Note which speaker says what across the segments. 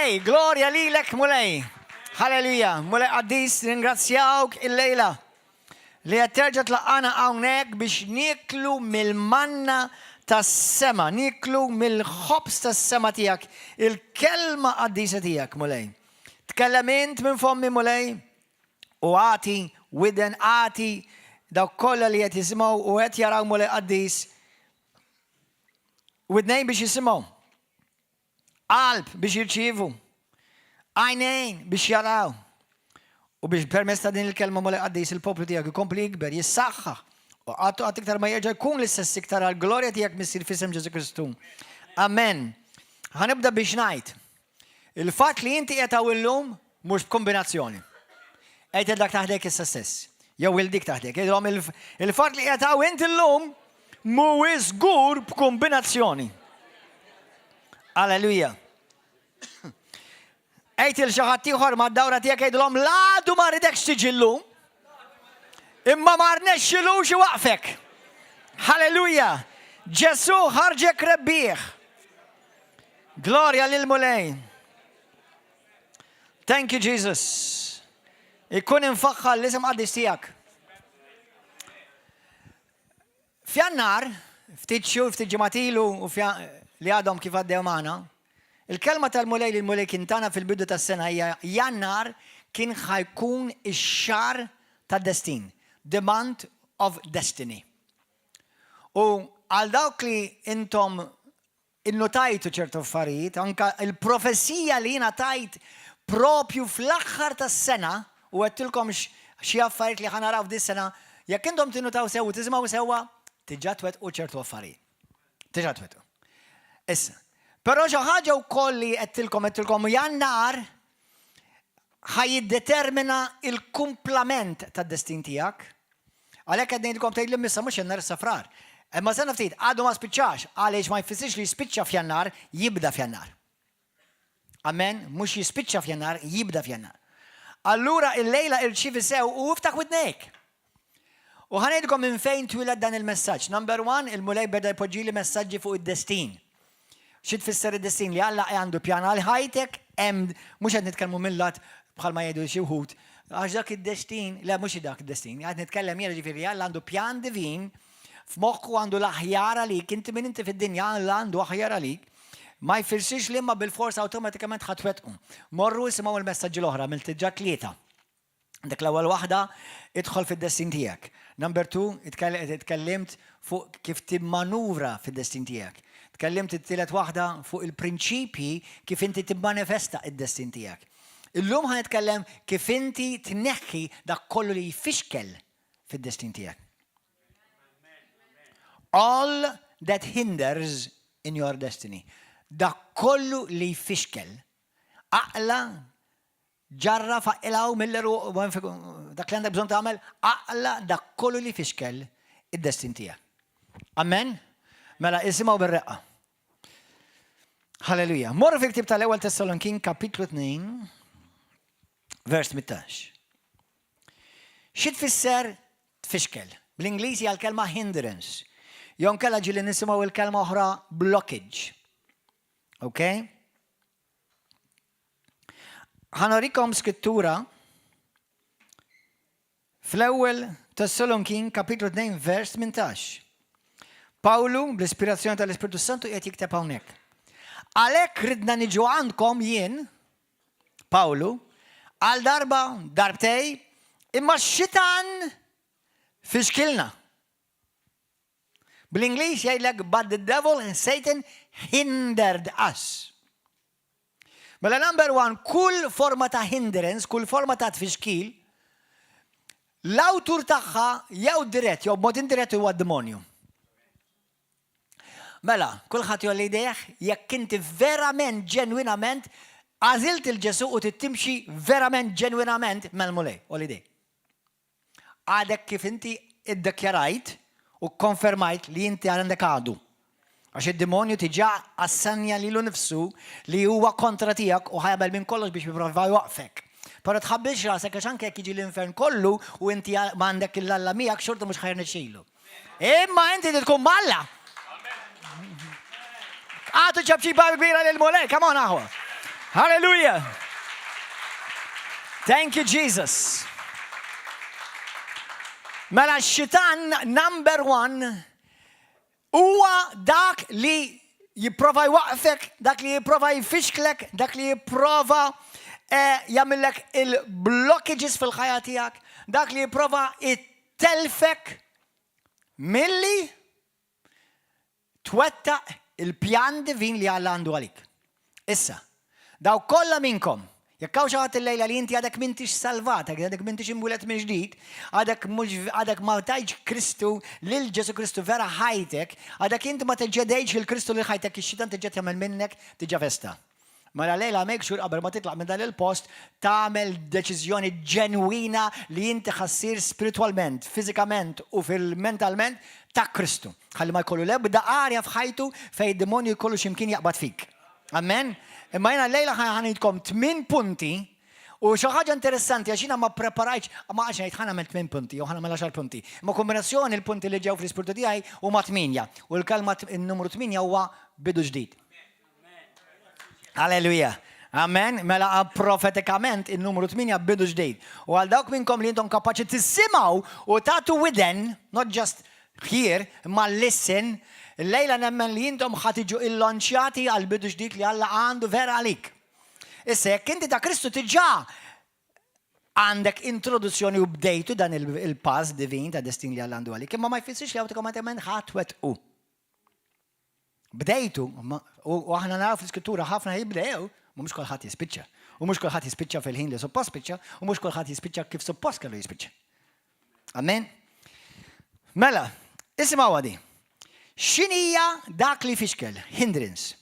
Speaker 1: mulej, glorja lilek mulej. Halleluja, mulej qaddis ringrazzjawk il-lejla li qed terġa' tlaqqana hawnhekk biex nieklu mill-manna tas-sema, nieklu mill-ħobs tas-sema tiegħek, il-kelma qaddisa tiegħek mulej. Tkellem int minn fommi mulej u għati widen għati dawk kollha li qed jisimgħu u qed jaraw mulej qaddis widnejn biex jisimgħu, qalb biex jirċievu, għajnejn biex jaraw u biex permezz ta' din il-kelma mulej qaddis il-poplu tiegħek ikompli jikber, jissaħħaħ u għad iktar ma jerġa' jkun l-istess iktar għall-glorja tiegħek missir f'isem Ġesu Kristu. Amen. Ħanibda biex ngħid. Il-fatt li inti qed hawn illum mhux b'kombinazzjoni. Qed dak taħdek issa stess. Jew il-dik taħdek. Il-fatt li qed hawn inti llum mhuwiex żgur b'kombinazzjoni. Alleluja. Ejt il xi ħadd ieħor mad-dawra tiegħek jgħidulhom l'għadu ma rridekx tiġi llum. Imma ma rnexxilux iwaqfek. Halleluja. Ġesu ħarġek rebbieħ. Glorja lil mulej. Thank you Jesus. Ikun infaħħal l-isem qaddis tiegħek. F'Jannar, ftit xhur, ftit ġimgħatilu u li għadhom kif għaddew magħna, il-kelma tal-mulej li l-mulej kien tagħna fil-bidu tas-sena hija Jannar kien ħajkun ix-xahar tad-destin. The month of destiny. U għal dawk li intom innotajtu ċertu affarijiet, anka il-professija li jiena tajt propju fl-aħħar tas-sena u għedtilkom xi affarijiet li ħanaraw dis-sena, jekk intom tinnotaw sew u tisimgħu sewwa, tiġà twettqu ċertu affarijiet. Tiġà twettqu. Issa, però xi ħaġa wkoll li qedtilkom Jannar ħajiddetermina il-kumplament tad-destin tiegħek. Għalhekk qed ngħidilkom tgħidilhom issa mhux Jannar issa frar. Imma sena ftit għadu ma spiċċax għaliex ma jfissirx li jispiċċa f'Jannar, jibda f'Jannar. Amen, mhux jispiċċa f'Jannar, jibda f'Jannar. Allura il-lejla irċievi sew u iftaħ widnejk. U ħanejdilkom minn fejn twiled dan il-messaġġ. Number 1, il-mulej beda jpoġġili messaġġi fuq id-destin. Xi tfisser id-destin li Alla għandu pjan għal ħajtek, hemm mhux qed nitkellmu mill-lat bħalma jgħidu xi wħud. Għax dak id-destin, le mhux dak id-destin, qed nitkellem jiena ġifieri Alla għandu pjan divin f'moħħu għandu l-aħjar għalik, inti min inti fid-dinja għandu aħjar għalik. Ma jfirsix li imma bil-forsa awtomatikament ħatwetqu. Morru isimgħu il-messaġġi l-oħra mill-tiġġa tlieta. Dak l-ewwel waħda idħol fid-destin tiegħek. Number 2, itkellimt fuq kif timmanuvra fid-destin tiegħek. Tkellimt it-tielet waħda fuq il-prinċipji kif inti timmanifesta id-destin tiegħek. Illum ħanitkellem kif inti tneħħi dak kollu li jfixkel fid-destin tiegħek. All that hinders in your destiny. Dak kollu li jfixkel. Aqla ġarra faqilaw mill-leru dak li għandek bżonn tagħmel, aqla dak kollu li jfixkel id-destin tiegħek. Amen? Mela isimgħu bir-reqqa. Halleluja. Morru fil-ktieb tal-ewwel Tessalonikin kapitlu 2, vers 18. Xi tfisser tfixkel? Bl-Ingliżi għall-kelma hindrance. Jew kellha ġieli nisimgħu il-kelma oħra blockage. Okay? Ħanorikom skrittura fl-ewwel Tessalonikin kapitlu 2 vers 18. Pawlu bl-ispirazzjoni tal-Ispiritu Santu qed jikteb hawnhekk. Għalhekk ridna niġu għandkom jien, Pawlu, għal darba darbtej, imma x-xitan fixkilna. Bl-Ingliż jgħidlek but the devil and Satan hindered us. Mela number 1, kull forma ta' hindrance, kull forma ta' tfixkil, l-awtur tagħha jew dirett jew b'mod indirett huwa d-demonju. Mela, kulħadd jolli idejh jekk inti verament ġenwinament għażilt il-Ġesu u tittimxi verament ġenwinament mal-mulej, olli idej. Għadek kif inti iddekjarajt u konfermajt li inti għandek għadu. Għax id-demonju tiġa assanja lilu nifsu li huwa kontra tiegħek u ħajabel minn kollox biex jipprova jwaqfek. Però tħabbix rasek għax anke jekk jiġi l-infern kollu u inti m'għandek il-Alla miegħek xorta mhux ħajrnexxielu. Imma inti tkun malla. Għatu ċabċi babi kbira lil-mulej, come on aħwa. Hallelujah. Thank you, Jesus. Mela x-xitan number one huwa dak li jipprova jwaqfek, dak li jipprova jfixklek, dak li jipprova jagħmilek il-blockages fil-ħajja tiegħek, dak li jipprova jittelfek milli twettaq il-pjan divin li Alla għandu għalik. Issa, daw kollha minnkom, jekk hawn xi ħadd illejla li inti għadek m'intix salvat, għadek m'intix imbulet minn ġdid, għadek ma tajġ Kristu lil Ġesu Kristu vera ħajtek, għadek inti ma teġġedejx il-Kristu lil ħajtek ix-xitan teġġed jagħmel minnek tiġa festa. Mela lejla make sure qabel ma titlaq minn dan il-post tagħmel deċiżjoni ġenwina li inti ħassir spiritualment, fiżikament u fil-mentalment ta' Kristu. Ħalli ma jkollu l-ebda arja f'ħajtu fejn id-demonju jkollu x'imkien jaqbad fik. Amen? Imma jena lejla ħanidkom 8 punti u xi ħaġa interessanti għax jiena ma preparajtx, ma għax ngħid ħanamel 8 punti jew ħanamel 10 punti. Ma kombinazzjoni il-punti li ġew fl-ispirtu tiegħi huma 8 u l-kelma n-numru 8 huwa bidu ġdid. Alleluja. Amen. Mela profetikament in-numru 8 bidu ġdid. U għal dawk minnkom li intom kapaċi tissimgħu u tagħtu widen, not just here, ma listen, lejla nemmen li jintom ħatiġu il-lonċjati għal-bidu ġdid li Alla għandu vera għalik. Issa, jekk inti ta' Kristu tiġa għandek introduzzjoni u bdejtu dan il-pass divin ta' destin li Alla għandu għalik, imma ma jfissirx li awtomatikament ħatwet u. Bdejtu, u aħna naraw fl-iskrittura ħafna jibdew, u mhux kulħadd jispiċċa. U mhux kulħadd jispiċċa fil-ħin li suppost spiċċa, u mhux kulħadd jispiċċa kif suppost kellu jispiċċa. Amen? Mela, isimgħu għadi. X'inhija dak li fixkel? Hindrance.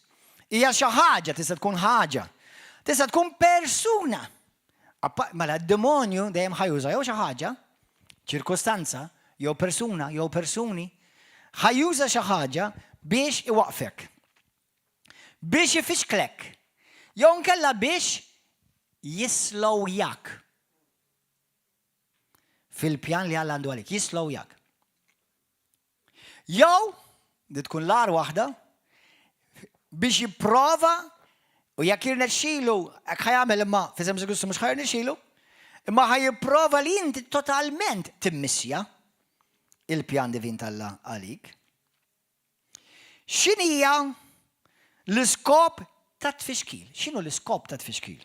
Speaker 1: Hija xi ħaġa, tista' tkun ħaġa. Tista' tkun persuna. Mela d-demonju dejjem ħajuża jew xi ħaġa, ċirkostanza, jew persuna, jew persuni, ħajuża xi ħaġa biex iwaqfek. Biex ifixklek. Jew nkella biex jislowjak. Fil-pjan li Alla għandu għalik, jislowjak. Jew di tkun l-ar waħda biex jipprova u jekk jirnexxielu hekk ħajamel imma f'isem Kristu mhux ħajrnexxielu, imma ħajjipprova li inti totalment timmissja il-pjan divin tal-Alla għalik. X'inhija l-iskop ta' tfixkil? X'inhu l-iskop ta' tfixkil?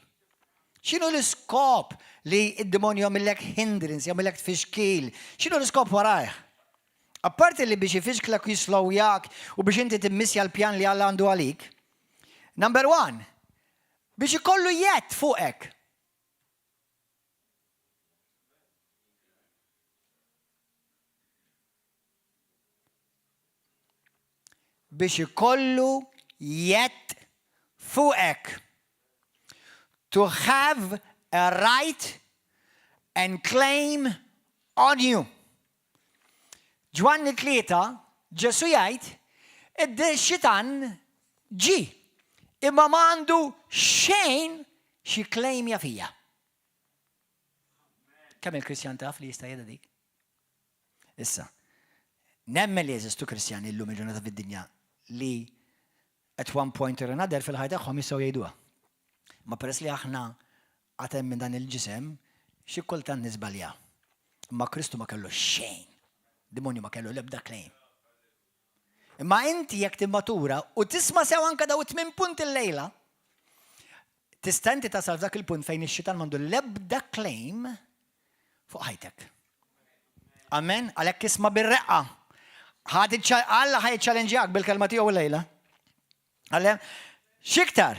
Speaker 1: X'inhu l-iskop li d-demonju jagħmilek hindrance, jagħmilek tfixkil? X'inhu l-iskop warajh? Apparti li biex jifixklek jislowjak u biex inti timmissja l-pjan li Alla għandu għalik. Number 1, biex ikollu jett fuqek. Biex ikollu jett fuqek. To have a right and claim on you. Ġwanni 3, Ġesu jgħid, id-xitan ġi, imma m'għandu xejn xi klejmja fija. Kemm il-Kristjan taf li jista' jgħidha dik? Issa, nemmen li jeżistu Kristjani llum il-ġurnata fid-dinja li at one point or another fil-ħajja tagħhom jistgħu jgħiduha. Ma peress li aħna għatem minn dan il-ġisem, xi kultant niżbalja. Ma Kristu ma kellu xejn. Demonju ma kellu l-ebda claim. Imma inti jekk timmatura u tisma' sew anke daw 8 punt il-lejla, tista' inti tasal f'dak il-punt fejn ix-xitan m'għandu l-ebda claim fuq ħajtek. Amen? Għalhekk isma' bir-reqqa. Alla ħajċċalenġjak bil-kelma tiegħu l-lejla. Għallem, x'iktar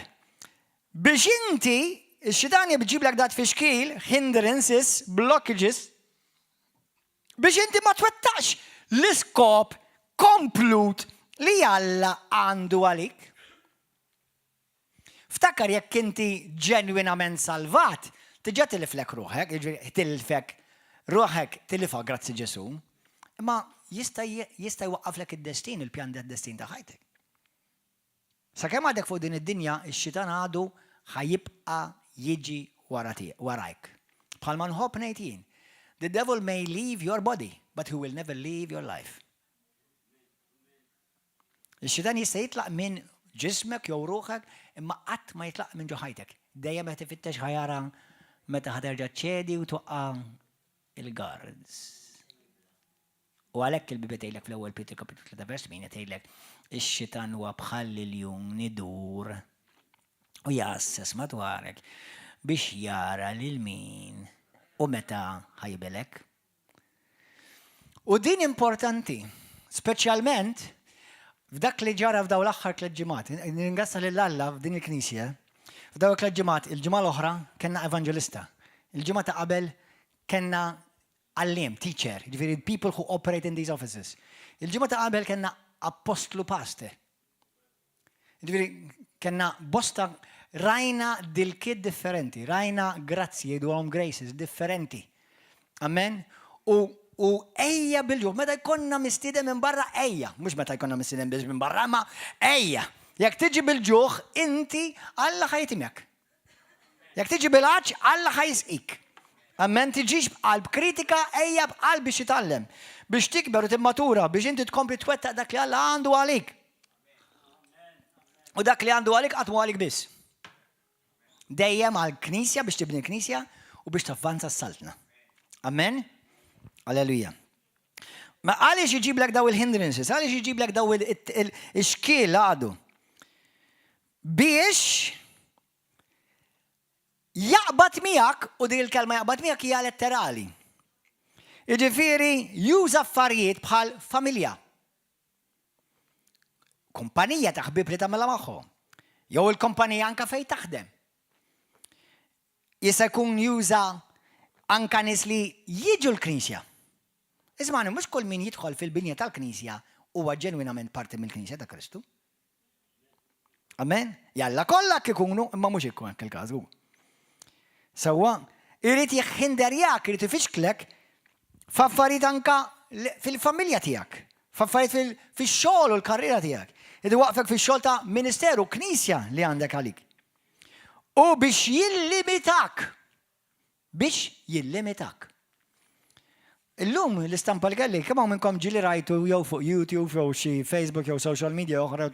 Speaker 1: biex inti ix-xitan jibġiblek dat fixkil, hindrances, blockages, biex inti ma twettax l-iskop komplut li Alla għandu għalik. Ftakar jekk inti ġenwinament salvat, tiġa tiliflek ruħek, tilfek ruħek tilifha grazzi Ġesu, imma jista' jwaqqaflek id-destin, il-pjan tad-destin ta' ħajtek. Sakemm għadek fuq din id-dinja, ix-xitan għadu ħajibqa' jiġi warajk. Bħalma nħobb ngħid jien. The devil may leave your body, but he will never leave your life. Il-xitan jista' jitlaq minn ġismek jew ruħek, imma qatt ma jitlaq minn ġo ħajtek. Dejjem qed tifittex ħajara meta ħaterġa' ċedi u tuqqa' il-guards. U għalhekk il-Bibel tgħidlek fl-ewwel Petru kapitlu 3 vers 8 tgħidlek ix-xitan huwa bħal il-jum nidur u jassess madwarek biex jara lil min u meta ħajbelek. U din importanti, speċjalment f'dak li ġara f'daw l-aħħar tliet ġimgħat. Ningrazza lil Alla f'din il-Knisja. F'daw tliet ġimgħat, il-ġimgħa l-oħra kellna evanġelista. Il-ġimgħa ta' qabel kellna għalliem, teacher, ġifieri people who operate in these offices. Il-ġimgħa ta' qabel kellna apostlu pastor. Ġifieri kellna bosta rajna dil-kid differenti, rajna grazzi, jgħiduhom graces differenti. Amen? U ejja bil-jum, meta jkollna mistiedem minn barra ejja, mhux meta jkollna mistiedem biss minn barra, ma ejja. Jekk tiġi bil-ġuħ, inti Alla ħajtimjak. Jekk tiġi bil-għaġġ, Alla ħajsqik. Amen, tiġix b'qalb kritika, ejja b'qalb biex jitgħallem, biex tikber u timmatura, biex inti tkompli twettaq dak li Alla għandu għalik. U dak li għandu għalik qatt mhu għalik biss. Dejjem għall-Knisja biex tibni l-Knisja u biex tavvanza s-saltna. Amen? Alleluja. Ma għaliex iġiblek daw il-hindrances, għaliex iġiblek daw il-xkiel għadu? Biex jaqbad miegħek, u din il-kelma jaqbad miegħek hija letterali. Jiġifieri juża affarijiet bħal familja. Kumpanija ta' ħbieb li tagħmilha magħhom. Jew il-kumpanija anke fejn taħdem. Jista' jkun juża anke nies li jiġu l-Knisja. Ismani, mhux kull min jidħol fil-binja tal-Knisja huwa ġenwinament parti mill-Knisja ta' Kristu. Amen? Jalla kollha ikunu, imma mhux ikun hekk il-każ. Sewwa, irid jikħinderjak, irid ifixklek f'affarijiet anke fil-familja tiegħek, f'affarijiet fix-xogħol u l-karriera tiegħek. Irid waqfek fix-xogħol ta' ministeru, Knisja li għandek għalik. U biex jillimitak. Illum l-istampa l-galli, kemm hawn minnkom ġili rajtu jew fuq YouTube, jew xi Facebook, jew social media oħra,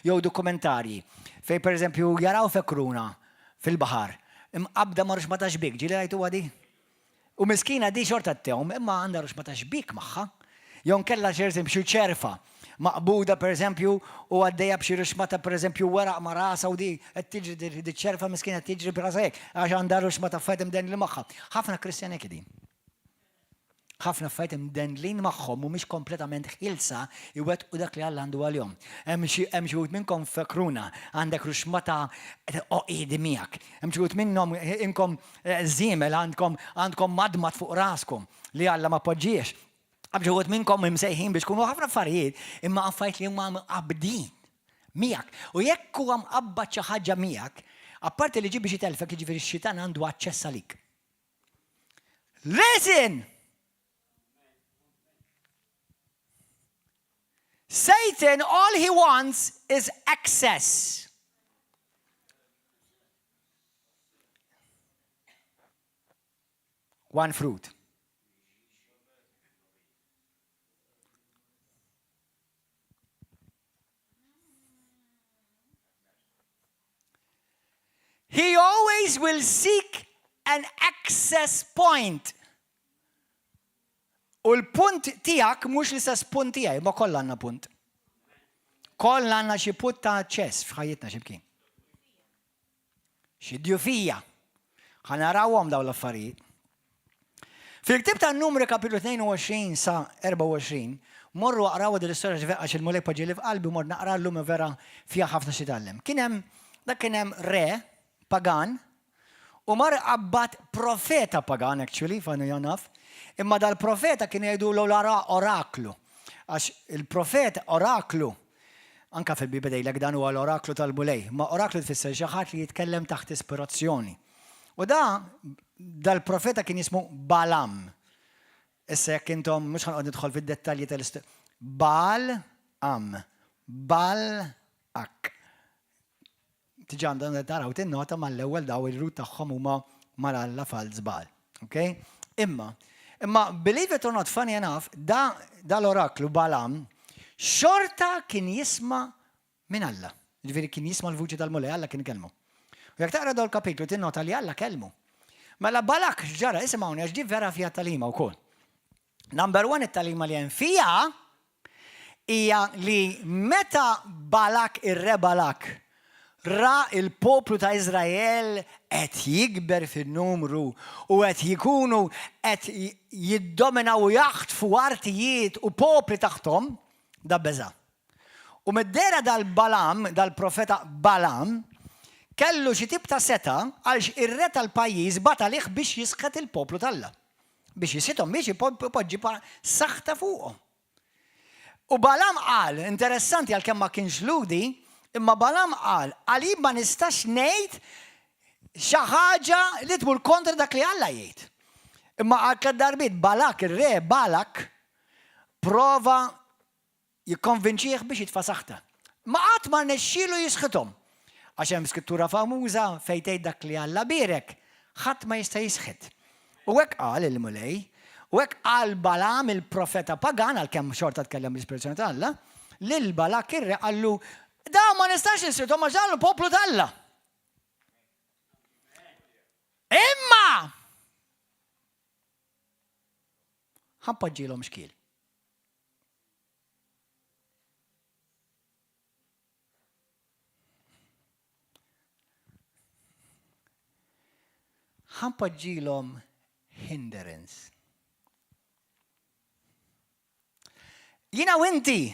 Speaker 1: jew dokumentarji fej pereżempju jaraw fekruna fil-baħar. Imqabda ma ma taxbik, ġili rajtu għadi? U miskina di xorta t-tewm, imma għandha ma taxbik magħha. Jew nkella xi ċerfa maqbuda pereżempju u għaddejja b'xi rixmata pereżempju waraq ma' rasa u di qed tiġri di ċerfa miskina tiġri b'rasa hekk għax għandha rixmata f'fajtem den li magħha. Ħafna Kristjani hekk din. Ħafna fajtem denlin magħhom mhumiex kompletament ħilsa iwettqu dak li Alla għandu għalihom. Hemm xi wħud minnkom fekruna għandek rixmata oqgħidi miegħek. Hemm xi wħud minnhom inkom żiemel għandkom madmat fuq raskom li Alla ma poġġiex. Hemm xi wħud minnkom imsejħin biex tkunu ħafna affarijiet imma affarijiet li huma mqabbdin miegħek. U jekk huwa mqabbad xi ħaġa miegħek, apparti li ġib biex jitelfek jiġifieri x-xitan għandu aċċess għalik. Listen! Satan, all he wants is access. One fruit. He always will seek an access point. U l-punt tiegħek mhux l-istess punt tiegħi, ma kollha għandna punt. Kollha għandna xi punt ta' aċċess f'ħajjitna x'imkien. Xi djufija. Ħanarawhom dawn l-affarijiet. Fil-ktieb tan-Numri kapitlu 22 sa 24, morru aqraw din l-istorja għax il-mulej poġġi li f'qalbi mor naqra llum vera fiha ħafna xi tgħallem. Kien hemm re pagan u mar qabbat profeta pagan actually, fanu janaf. Imma dal-profeta kien jgħidulu l-oraklu. Għax il-profeta oraklu, anka fil-Bibel jgħidlek dan huwa l-oraklu tal-mulej, ma oraklu tfisser xi ħadd li jitkellem taħt ispirazzjoni. U dal-profeta kien jismu Balam. Issa jekk intom mhux ħanqod nidħol fid-dettalji Bal-ak. Tiġi għandhom taraw tinnota mal-ewwel daw ir-rut tagħhom huma mal-Alla fal-żbal. Okay? Imma believe it or not, funny enough, da l-oraklu Balam xorta kien jisma' minn Alla. Ġifieri kien jisma' l-vuċi tal-mulej Alla kien ikellmu. U jekk taqra dawn il-kapitlu tinnota li Alla kellmu. Mela Balak x'ġara isimgħuni għax di vera fiha talima wkoll. Number 1 it-talima li hemm fiha hija li meta Balak ir-re Balak ra il-poplu ta' Izrael qed jikber fin-numru u qed jikunu qed jiddominaw u jaħtfu artijiet u popli taħtom da beża'. U mid-dera dal-Balam, dal-profeta Balam, kellu xi tip ta' seta għalx ir-re tal-pajjiż bata lih biex jisqet il-poplu tal-Alla. Biex jisithom biex ipoġġi saħta fuqhom. U Balam qal, interessanti għalkemm ma kienx ludi, imma Balam qal, għalib ma nistax ngħid xi ħaġa li tmur kontra dak li Alla jgħid. Imma għal darbiet Balak, ir-re Balak, prova jikkonvinċih biex jitfa' saħta. Ma qatt ma rnexxielu jisħithom. Għax hemm skrittura famuża fejn tgħid dak li Alla birek, ħadd ma jista' jisħit. U hekk qal il-mulej, u hekk qal Balam il-profeta pagan għalkemm xorta tkellem l-ispirazzjoni ta' Alla, lil Balak ir-re qallu dawn ma nistax nisħithom għax dawn il-poplu ta' Alla. Imma ħanpoġġilhom xkiel. ħanpoġġilhom hindrance. Jiena u inti,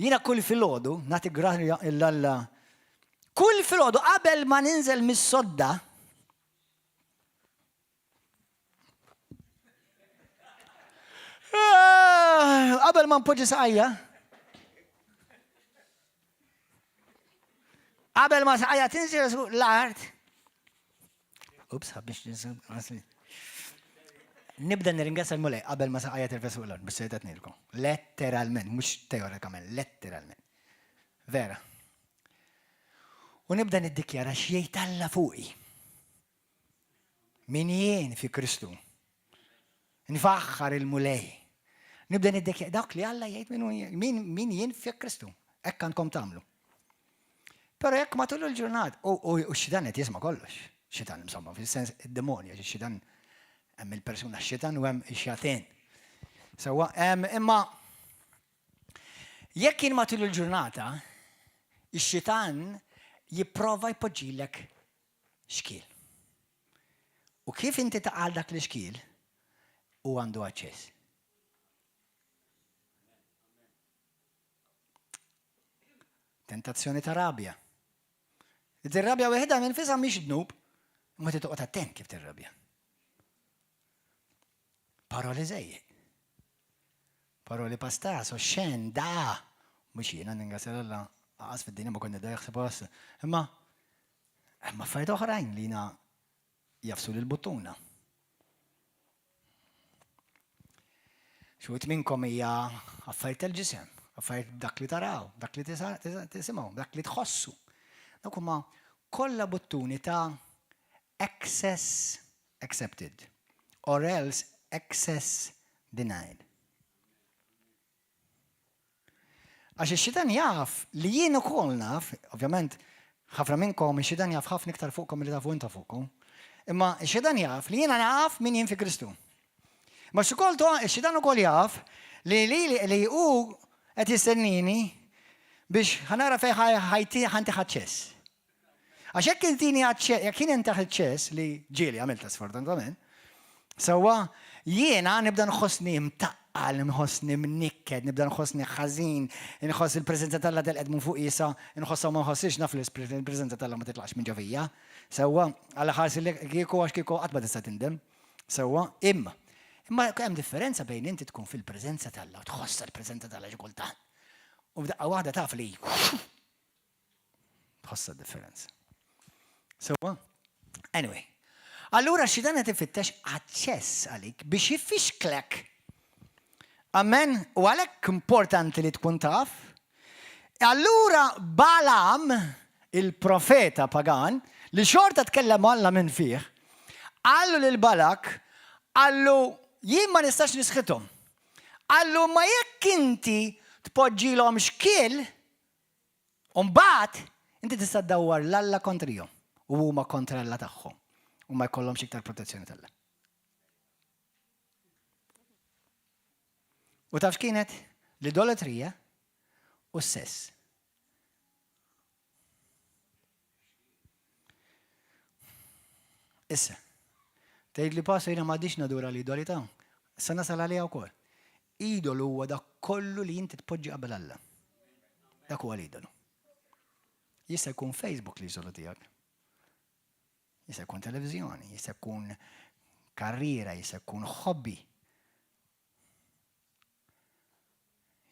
Speaker 1: jiena kull filgħodu nagħti graħja l-Alla. Kull filgħodu qabel ma ninżel mis-sodda qabel ma npoġġi saqajja. Qabel ma saqajja tinżel fuq l-art. Ups, ħabbix nisib. Nibda nirringrazzja l-mulej qabel ma saqajja tirfes fuq l-art, biex sejtet nilkom. Letteralment, mhux teorikament, letteralment. Vera. U nibda niddikjara x'jgħid Alla fuqi. Min jien fi Kristu. Nfaħħar il-mulej. Nibda niddikjara dawk li Alla jgħid min jien fi Kristu. Hekk għandkom tagħmlu. Però jekk matul il-ġurnat, u x-xitan qed jisma' kollox. Xitan, insomma, fil-sens id-demonja, xitan hemm il-persuna xitan u hemm ix-xatin. Sewwa imma jekk kien matul il-ġurnata, ix-xitan jipprova jpoġġilek xkiel. U kif inti taqal dak l-xkiel u għandu aċċess. Tentazzjoni ta' rabja. Id-rabja weħda minn fisha mhix dnub. Ma titoqgħod attent kif tirrabja. Paroli żejjed. Paroli pastas, xen, da. Mhux jiena ningrazzja Alla qas fid-dinja ma konna da jaħseb għas. Imma affarijiet oħrajn li jiena jafsu lill-buttuna. Xwit minnkom hija affarijiet tal-ġisem, affarijiet dak li taraw, dak li tisimgħu, dak li tħossu. Dak huma kollha buttuni ta' access accepted or else access denied. Għax ix-xitan jaf li jien ukoll naf, ovvjament ħafna minnkom ix-xitan jaf ħafna iktar fuqkom li tafu inta fuqkom. Imma ix-xitan jaf li jiena naf min jien fi Kristu. Ma x'ukoll ix-xitan ukoll jaf li hu qed jistennini biex ħanara fejn ħajti ħaċċess. Għax jekk intini jekk kien inti ħaċċess li ġieli għamilta sfortunatament, sewwa jiena nibda nħossni mtaqqal, nħossni mnikked, nibda nħossni ħażin, nħoss il-preżenza tal-Alla telqed minn fuq isa, nħossha ma nħossix naf il-preżenza tal-Alla ma titlax minn ġovija. Sewwa għal ħarsi li kieku għax kieku qatt ma tista' tindem. Sewwa imma hemm differenza bejn inti tkun fil-preżenza tal-Alla u tħoss il-preżenza tal-Alla xi kultant. U f'daqqa waħda taf li tħossa differenza. Sewwa? Anyway. Allura xitan qed ifittex aċċess għalik biex jifixklek. Amen? U għalhekk importanti li tkun taf. Allura Balam, il-profeta pagan, li xorta tkellem Alla minn fih, għallu lil Balak, għallu jien ma nistax nisħithom. Għallu ma jekk inti tpoġġilhom xkiel, Mbagħad inti tista' ddawwar l-Alla kontrihom u huma kontra l-Alla tagħhom u ma jkollhomx iktar protezzjoni tal-Alla. U taf x'kienet? L-idolatrija u s-sess. Issa, tgħid li passu jiena m'għaddix nadura l-idolità, issa nasal għaliha wkoll. Idolu huwa dak kollu li inti tpoġġi qabel Alla. Dak huwa l-idolu. Jista' jkun Facebook l-idolu tiegħek. Jista' jkun televiżjoni, jista' jkun karriera, jista' jkun hobby.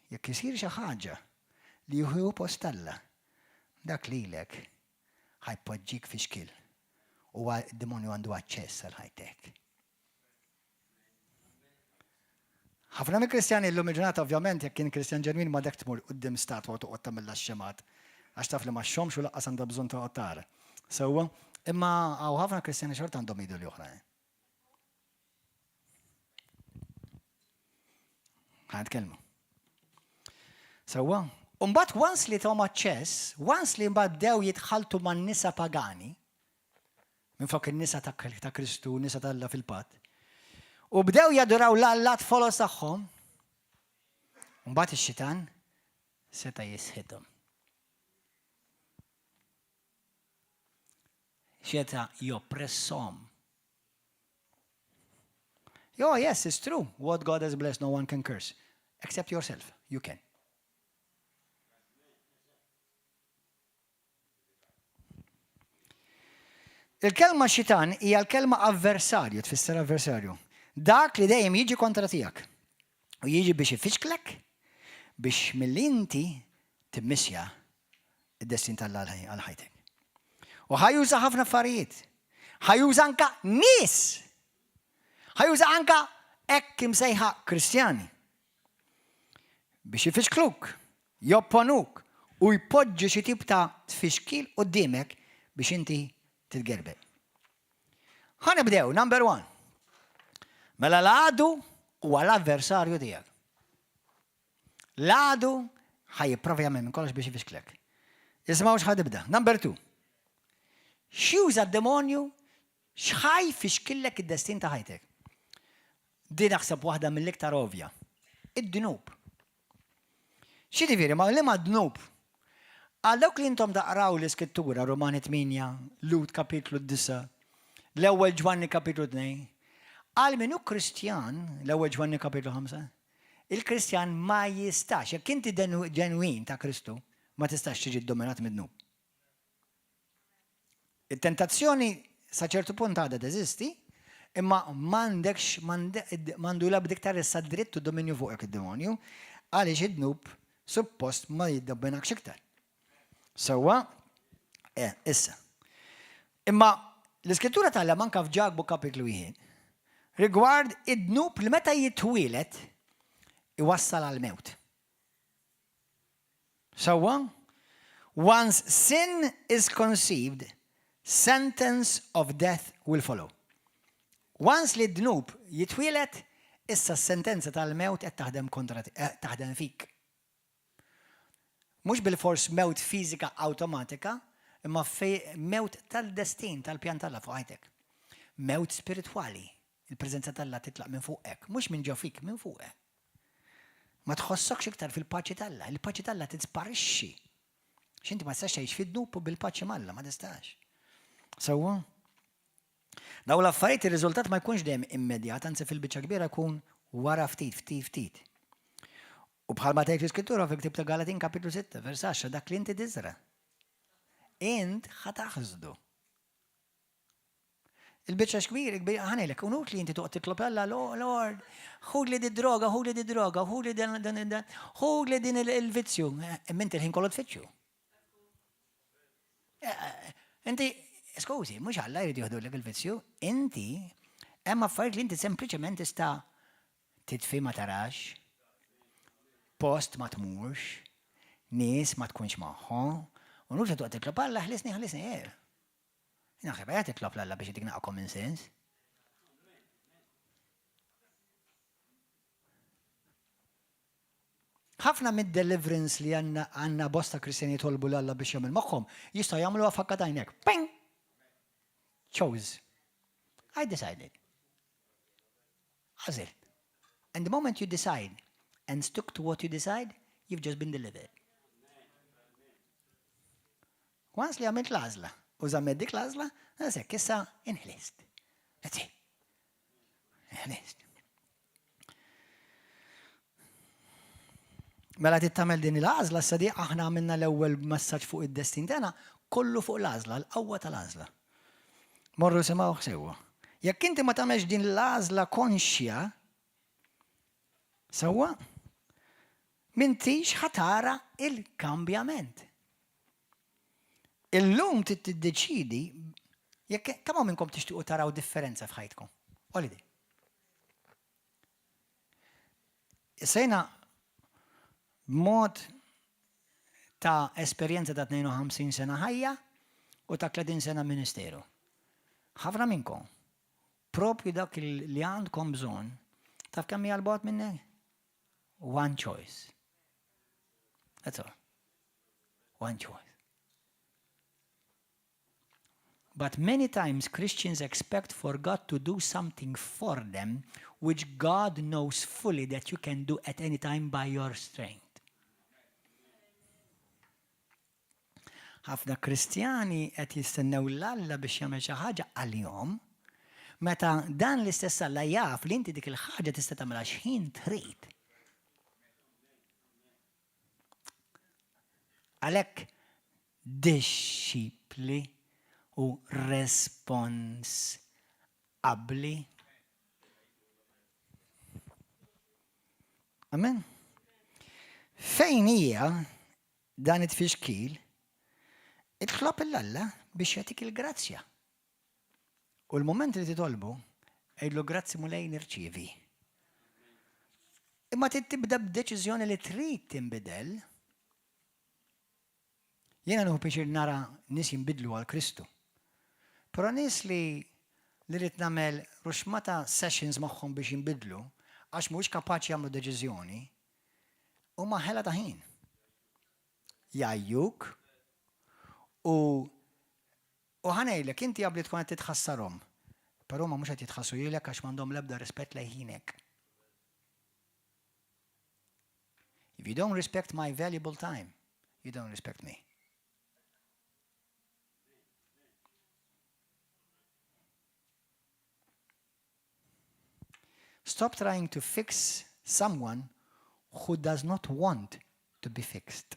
Speaker 1: Jekk isir xi ħaġa li jieħu post Alla, dak lilek ħajpoġġik fi xkil. U d-demonju għandu aċċess għal ħajtek. ħafna minn Kristjani llum il-ġurnata ovvjament jekk kien Kristjan ġenwin ma dak tmur quddiem statwa toqgħod tagħmilha x-xemat għax taf li ma xhomx u laqqas għandha bżonn toqgħod tara. Sewwa, imma hawn ħafna Kristjani xorta għandhom idoli oħra. Ħanitkellmu. Sewwa, u mbagħad once li thom aċċess, once li mbagħad bdew jitħaltu man-nisa pagani, minn flok in-nisa ta' Kristu, nisa ta' Alla fil-patt. U bdew jaduraw l-Alla tfolos tagħhom. Mbagħad ix-xitan seta' jisħidhom. Seta' joppresshom. Yes, it's true. What God has blessed, no one can curse. Except yourself. You can. Il-kelma xitan hija l-kelma avversarju, tfisser avversarju. Dak li dejjem jiġi kontra tiegħek. U jiġi biex ifixklek biex mill-inti timmissja id-destin tal-Alla għal ħajtek. U ħajuża ħafna affarijiet. Ħajuża anka nies. Ħajuża anka hekk imsejħa Kristjani. Biex ifixkluk, jopponuk u jpoġġi xi tip ta' tfixkil quddiemek biex inti titgerbel. Ħanibdew, number 1. Mela l-għadu huwa l-avversarju tiegħek. L-għadu ħajjipprova jagħmel minn kollox biex ifixklek. Ismgħu x'ħadibda. Number 2. X'juża d-demonju x'ħaj fixkillek id-destin ta' ħajtek. Din naħseb waħda mill-iktar ovvja. Id-dnub. Xi tifieri ma' liema dnub? Għal dawk li intom daqraw l-iskrittura Romani 8, Lut kapitlu 9, l-ewwel Ġwanni kapitlu 2, għal minnu Kristjan, l-ewwel Ġwanni kapitlu 5, il-Kristjan ma jistax, jekk inti ġenwin ta' Kristu, ma tistax tiġi dominat mid-dnub. Il-tentazzjoni sa ċertu punt għadha teżisti, imma m'għandu l-abd iktar issa dritt u dominju fuqek id-demonju, għaliex id-dnub suppost ma jiddominakx iktar. Sewwa, issa. Imma l-iskrittura tagħna manka f'Ġagbu kapitlu 1 rigward id-dnub li meta jitwielet iwassal għal mewt. Sewwa, once sin is conceived, sentence of death will follow. Once li d-dnub jitwielet, issa s-sentenza tal-mewt qed taħdem fik. Mhux bil-fors mewt fiżika awtomatika, imma mewt tal-destin tal-pjan tal-Alla fuq ħajtek. Mewt spiritwali. Il-preżenza tal-Alla titlaq minn fuqek, mhux minn ġew fik, minn fuqek. Ma tħossokx iktar fil-paċi tal-Alla, il-paċi tal-Alla tisparixxi. X'inti ma tistax tgħix fid-dnub u bil-paċi mal-Alla, ma tistax. Sewwa? Daw l-affarijiet ir-riżultat ma jkunx dejjem immedjat, anzi fil-biċċa kbira jkun wara ftit. U bħalma tgħid l-iskrittura fil-ktieb ta' Galatin kapitlu 6, vers 10, dak li inti tiżra. Int ħataħżdu. Il-biċċa xkbir, ħanilek, unut li inti toqgħod titlob Alla, Lord, ħud li di droga, ħud li din il-vizzju. Imma inti l-ħin kollu tfittxu. Inti, skużi, mhux Alla jrid jieħdulek il-vizzju, inti hemm affarijiet li inti sempliċement tista' titfi ma tarax. Post ma tmurx, nies ma tkunx magħhom, u nux għadu titlob Alla ħlisni. Naħseb għajat titlob Alla biex jitik common sense. ħafna mid-deliverance li għanna bosta kristjani jitolbu l-Alla biex jagħmel magħhom jistgħu jagħmlu fakkat għajnek. Ping! Chose. I decided. Għażilt. And the moment you decide and stick to what you decide, you've just been delivered. Once li għamilt l-għażla, u żammed dik l-għażla, għazek, issa inħlist. That's it. Inħlist. Mela tittamel din il-għażla, s-sadi aħna għamilna l-ewwel messaġġ fuq id-destin tagħna, kollu fuq l-għażla, l-qawwa tal-għażla. Morru simgħu sewwa. Jekk inti ma tagħmelx din l-għażla konxja, sewwa, m'intix ħatara il-kambjament. Illum tiddeċidi jekk kemm minnkom tixtiequ taraw differenza f'ħajtkom. Olidi. Sejna b'mod ta' esperjenza ta' 52 sena ħajja u ta' 30 sena ministeru. Ħafna minnkom propju dak li għandkom bżonn taf kemm hija l-bogħod minnek? One choice. That's all. One choice. But many times Christians expect for God to do something for them which God knows fully that you can do at any time by your strength. Ħafna Kristjani qed jistennew l-Alla biex jagħmel xi ħaġa għalihom, meta dan l-istess Alla jaf li inti dik il-ħaġa tista' tagħmilha x'ħin trid. Għalhekk disċipli u responsabbli. Amen. Fejn hija dan it-tfixkil itħlob il-Alla biex jagħtik il-grazzja. U l-moment li titolbu għidlu grazzi mulej nirċievi. Imma tibda b'deċiżjoni li trid tinbidel. Jiena nieħu pjaċir nara nies jinbidlu għal Kristu. Però nies li rrid nagħmel ruxmata sessions magħhom biex jinbidlu għax mhuwiex kapaċi jagħmlu deċiżjoni huma ħela ta' ħin. Jgħajjuk u ħanejlek inti jabli tkun qed titħassarhom, però huma mhux qed jitħassu lilek għax m'għandhom l-ebda rispett lejn ħinek. If you don't respect my valuable time, you don't respect me. Stop trying to fix someone who does not want to be fixed.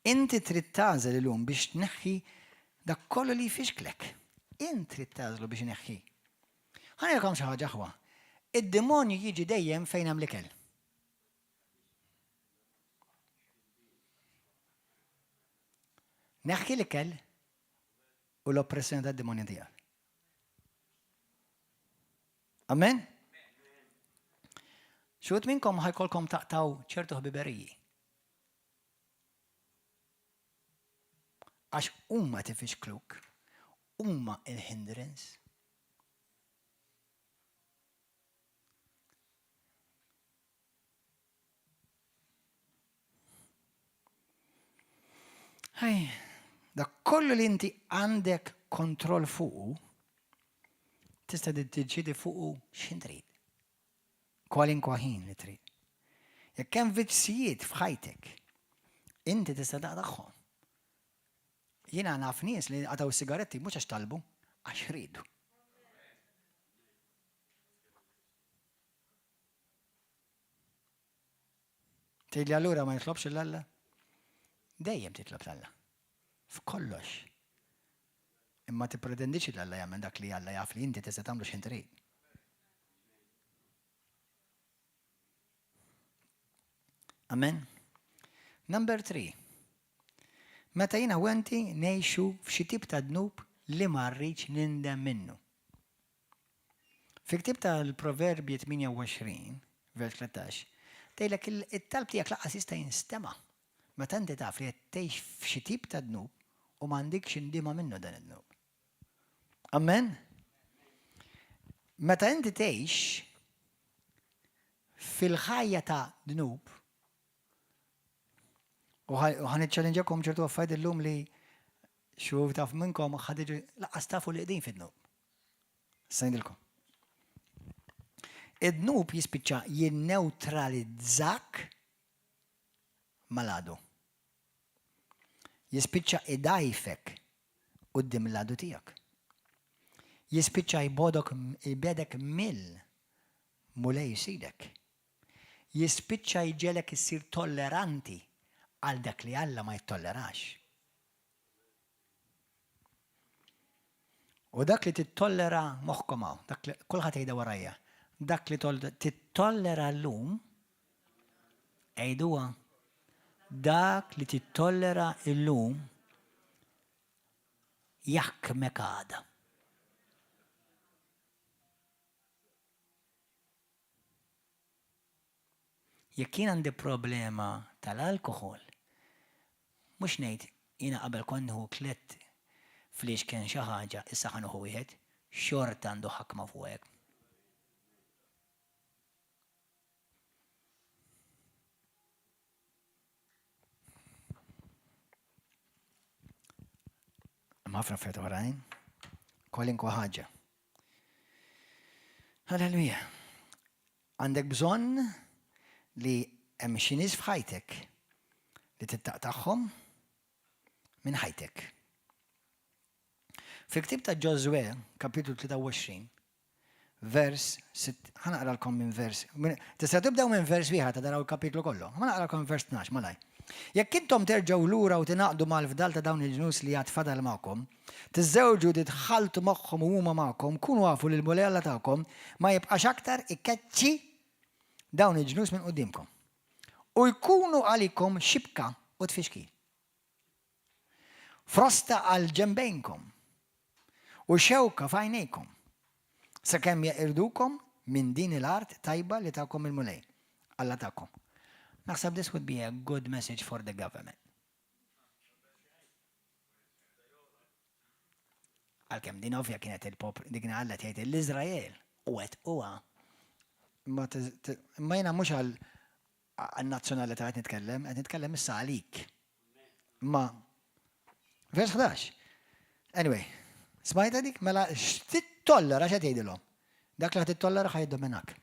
Speaker 1: Inti trid tażel illum biex tneħħi dak kollu li jfixklek. Inti trid tażlu biex neħħi. Ħanilkom xi ħaġa ħwa. Id-demonju jiġi dejjem fejn hemm l-ikel. Neħħi l-ikel u l-oppressjoni tad-demonju tiegħek. Amen? Xut minnkom ħajkolkom taqtaw ċertu ħbiberiji. Għax huma tifixkluk, huma il-hindrance. Da kollu li inti għandek kontroll fuqu, tista' tiddeċidi fuqu x'in trid. Kwalinkwa ħin li trid. Jekk hemm vizzjijiet f'ħajtek, inti tista' taqdaħħom. Jiena naf nies li għataw sigaretti mhux għax talbu, għax ridu. Tgħidli allura ma jitlobx l-Alla? Dejjem titlob l-Alla. F'kollox. Imma tippretendiċ l-Alla jagħmel dak li Alla jaf li inti tista' tagħmlu x'in trid. Amen. Number 3. Meta jiena wenti ngħixu f'xi tip ta' dnub li ma rridx nindem minnu. Fi ktieb tal-Proverbji 28, vers 13, tgħidlek it-talb tiegħek laqas jista' jinstema'. Meta inti taf li qed tgħix f'xi tip ta' dnub u m'għandekx indima minnu dan id-dnub. Amen? Meta inti tgħix fil-ħajja ta' dnub, u ħaniċċallenġakom ċertu affarijiet illum li xuf taf minnkom ħadiġu laqqas tafu li qegħdin fid-dnub. Sejndilkom. Id-dnub jispiċċa jinneutralizzak mal-għadu. Jispiċċa idajfek quddiem l-għadu tiegħek. Jispiċċa jbedek mill-mulej sidek. Jispiċċa jġelek issir tolleranti għal dak li Alla ma jittollerax. U dak li tittollera moħħkom hawn, dak li kulħadd jgħidha warajja. Dak li tittollera llum għejduha dak li tittollera llum jaħkmek għada. Jekk jien għandi problema tal-alkohol, mhux ngħid jiena qabel kont nieħu tliet fliex kien xi ħaġa, issa ħanuħu wieħed, xort għandu ħakma fuq hekk. ħafna affarijiet oħrajn, kwalinkwa ħaġa. Halleluja. Għandek bżonn li hemm xi nies f'ħajtek li tittaqtagħhom minn ħajtek. Fil-ktieb ta' Ġosuè, kapitlu 23, vers 6, ħanaqralkom minn vers. Tista' tibdew minn vers wieħed ta' daraw il-kapitlu kollu. Ma naqralkom minn vers 12, malaj. Jekk intom terġgħu lura u tingħaqdu mal-fdal ta' dawn il-ġnus li għad fadal magħkom, tiżżewġu titħalltu magħhom u huma magħkom, kunu għafu li l-mulejla tagħkom ma jibqax aktar ikkeċċi dawn il-ġnus minn qudiemkom. U jkunu għalikom xibka u tfixkil. Frosta għal ġembejnkom u xewka f'għajnejkom sakemm jaqirdukom minn din il-art tajba li tagħkom il-mulej Alla tagħkom. Naħseb this would be a good message for the government. Għalkemm din ovvja kienet dik Alla tgħid l-Iżrael u qed huwa. Ma jiena mhux għal-nazzjonalità qed nitkellem issa għalik. Ma vers 11. Anyway, smajta dik mela x'tittollera x'qed jgħidilhom. Dak li qed tittollera ħajdu minnak.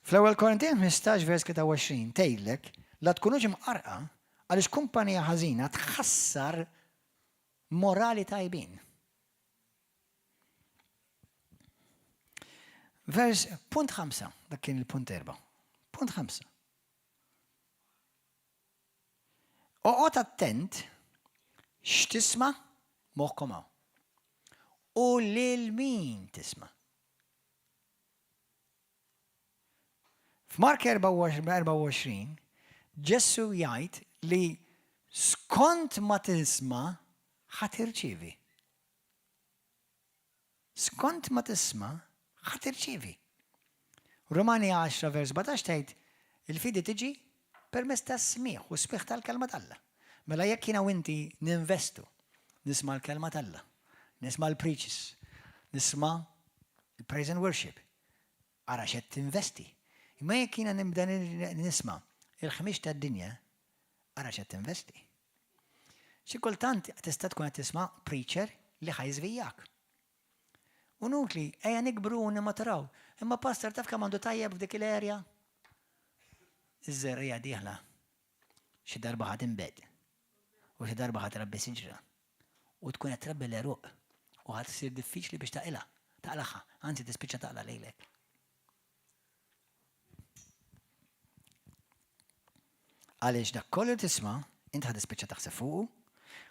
Speaker 1: Fl-ewwel Korintijan 15 vers 23 tgħidlek la tkunux imqarqa għaliex kumpanija ħażina tħassar morali tajbin. Vers punt 5, dak kien il-punt 4. Punt 5. Oqgħod attent x'tisma' moħħkom hawn. U lil min tisma'. F'Mark 24, Ġessu jgħid li skont ma tisma' ħatirċievi. Skont ma tisma' ħatirċievi. Romani 10 vers 17 tgħid il-fidi tiġi permezz tas-smigħ u smigħ tal-kelma t'Alla. Mela jekk jiena u inti ninvestu, nisma' l-kelma t'Alla, nisma' l-preaches, nisma' l-praise and worship, ara x'qed tinvesti. Imma jekk jiena nibda nisma' il-ħmix tad-dinja, ara x'qed tinvesti. Xi kultant tista' tkun qed tisma' preacher li ħajżvijak. U nukli, ejja nikbru u nimmaturaw. Imma pastor taf kemm għandu tajjeb f'dik l-erja? Iż-żerrija dieħla. Xi darba ħad inbed. U xi darba ħad trabbi siġra. U tkun qed trabbi l-eruq. U ħad isir diffiċli biex taqilha. Taqlaħa, anzi tispiċċa taqla lejlek. Għaliex dak kollu tisma' int ħad tispiċċa taħseb fuqu,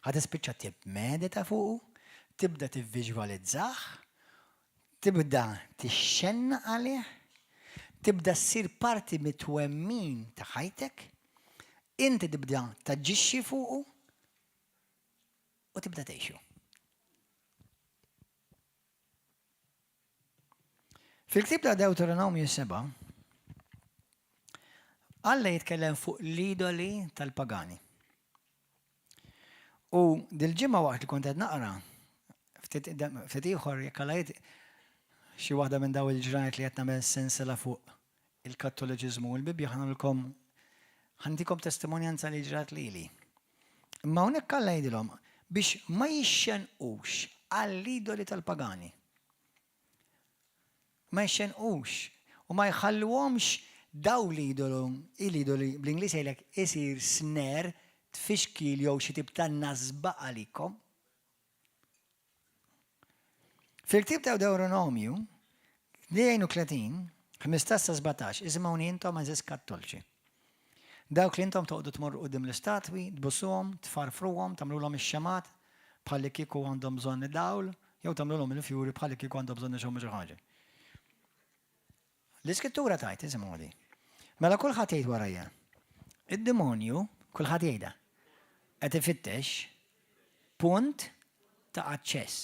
Speaker 1: ħad tispiċċa timmedita fuqu, tibda tivviġwalizzah, tibda tixxenna għalih, tibda ssir parti mit-twemmin ta' ħajtek, inti tibda taġġixxi fuqu u tibda tgħixu. Fil-ktieb ta' Deuteronomju 7, Alla jitkellem fuq l-idoli tal-pagani. U dil-ġimgħa waqt li kont qed naqra ftit ieħor jekk għalajt xi waħda minn daw il-ġranet li qed nagħmel sensiela fuq il-Kattoliċiżmu u l-Bibja ħanamilkom ħantikom testimonjanza li ġrat lili. Imma hawnhekk Alla jgħidilhom biex ma jixxenqux għall-idoli tal-pagani. Ma jixxenqux u ma jħalluhomx daw l-idoli bl-Ingliż jgħidlek isir sner tfixkil jew xi tip ta' nasba għalikom. Fil-ktib ta' Deuteronomju 32, 15-17, isimgħuni intom għażiż Kattolċi. Dawk li intom toqgħodu tmorru quddiem l-istatwi, tbussuhom, tfarfruhom, tagħmluhom ix-xamat bħalli kieku għandhom bżonn dawl, jew tagħmluhom il-fjuri bħalli kieku għandhom bżonn ixhom xi ħaġa. L-Iskrittura tajt isimgħu di. Mela kulħadd jgħid warajja. Id-demonju kulħadd jgħidha qed ifittex punt ta' aċċess.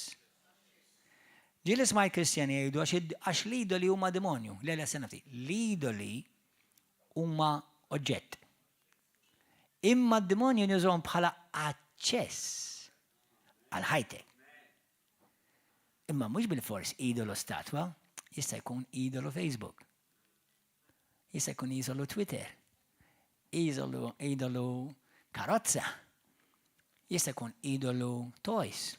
Speaker 1: Ġieli smajt Kristjani jgħidu għax l-idoli huma demonju. Le sena ftit. L-idoli huma oġġett. Imma d-demonju nużhom bħala aċċess għal ħajtek. Imma mhux bil-fors idolu statwa, jista' jkun idolu Facebook. Jista' jkun idolu Twitter. Idolu karozza. Jista' jkun idolu toys.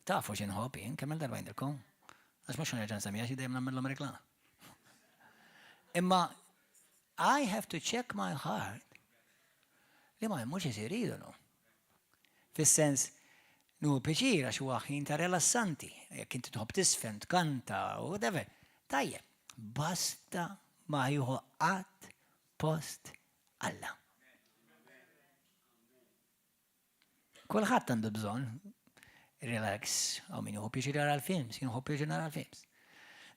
Speaker 1: Tafu x'inħobb jien kemm il-darba jindilkom. Għax mhux nerġa' nsemmija xi dejjem nagħmilhom reklam. Imma I have to check my heart li ma jmux isir idolu. Fis-sens nu piċir għax huwa ħin ta' relassanti, jekk inti tħobb tisfem, tkanta u whatever. Tajjeb, basta ma jieħu qatt post Alla. Kulħadd għandu bżonn relax, għaw min juħu piċir għara l-films, juħu piċir għara l-films.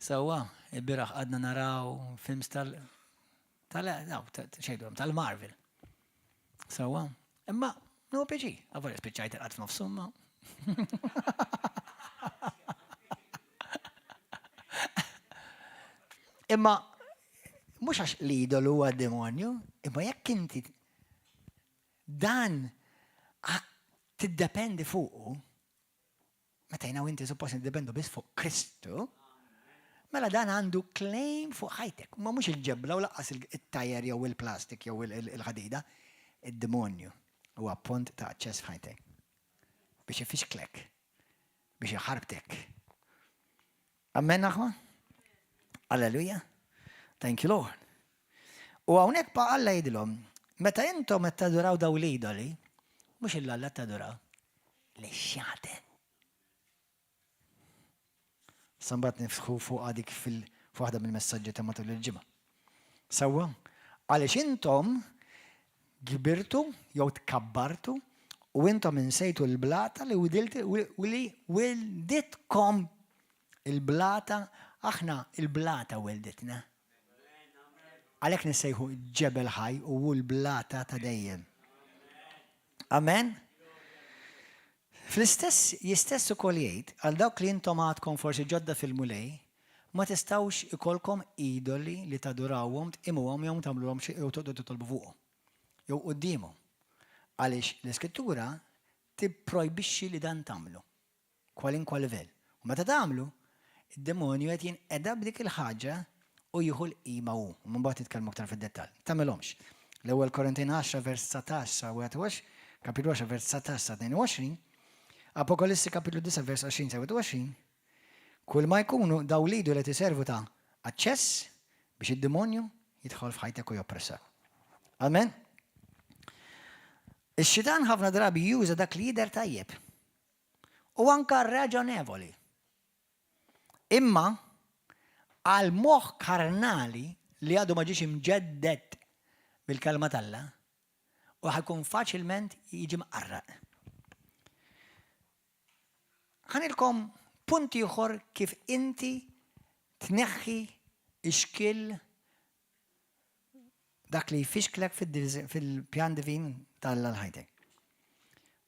Speaker 1: Sawa, il-biraħ għadna naraw films tal-Marvel. Sawa, imma, nuħu piċir, għavar spiċajt għad f'nofsumma. Imma, mux għax l-idolu għad-demonju, imma jekk inti dan tiddependi fuqu, meta jina u inti suppost niddependu biss fuq Kristu, mela dan għandu claim fuq ħajtek. Ma mhux il-ġebla u laqqas il-tajjer jew il-plastik jew il-ħadida, id-demonju huwa punt ta' aċċess f'ħajtek. Biex ifixklek, biex iħarbtek. Amen aħwa? Alleluja. Thank you Lord. U hawnhekk pa' Alla jgħidilhom, meta intom qed taduraw daw l-idoli, mhux il-Alla taduraw l-xjaten. Sambat nifħu fuq għadik fuq waħda mill-messaġġi ta' matul il-ġimgħa. Sewwa, għaliex intom gbirtu jew tkabbartu u intom insejtu l-blata li wilditkom il-blata, aħna il-blata wilditna. Għalhekk nissejħu ġebel ħaj u l-blata ta' dejjem. Amen? Fl-istess, jistess ukoll jgħid għal dawk li intom għadkom forsi ġodda fil-mulej, ma tistawx ikolkom idoli li tadurawhom tqimuhom jew tagħmluhom xi jew toqgħodu titolbu fuqhom. Jew qudiemhom. Għaliex l-Iskrittura tipprojbixxi li dan tagħmlu. Kwalinkwa livell. U meta tagħmlu, id-demonju qed jinqeda b'dik il-ħaġa u jieħu l-qima hu. Mbagħad nitkellmu aktar fid-dettall. Tagħmilhomx. L-ewwel Korintin 10 vers 19 sa 21, kapitlu 10 vers 19 sa 22, Apokalissi kapitlu 9 vers 20-27, kull ma jkunu daw lidu li tiservu ta' aċċess biex id-demonju jidħol f'ħajtek u joppressa. Amen? Ix-xitan ħafna drabi juża dak li jidher tajjeb. U anka raġonevoli. Imma għal moħħ karnali li għadu ma ġiex imġeddet bil-kalma talla u ħakun faċilment jiġi mqarraq. Ħanilkom punti uħor kif inti tneħħi ixkil dak li jfixklek fil-pjan divin tal-ħajtek.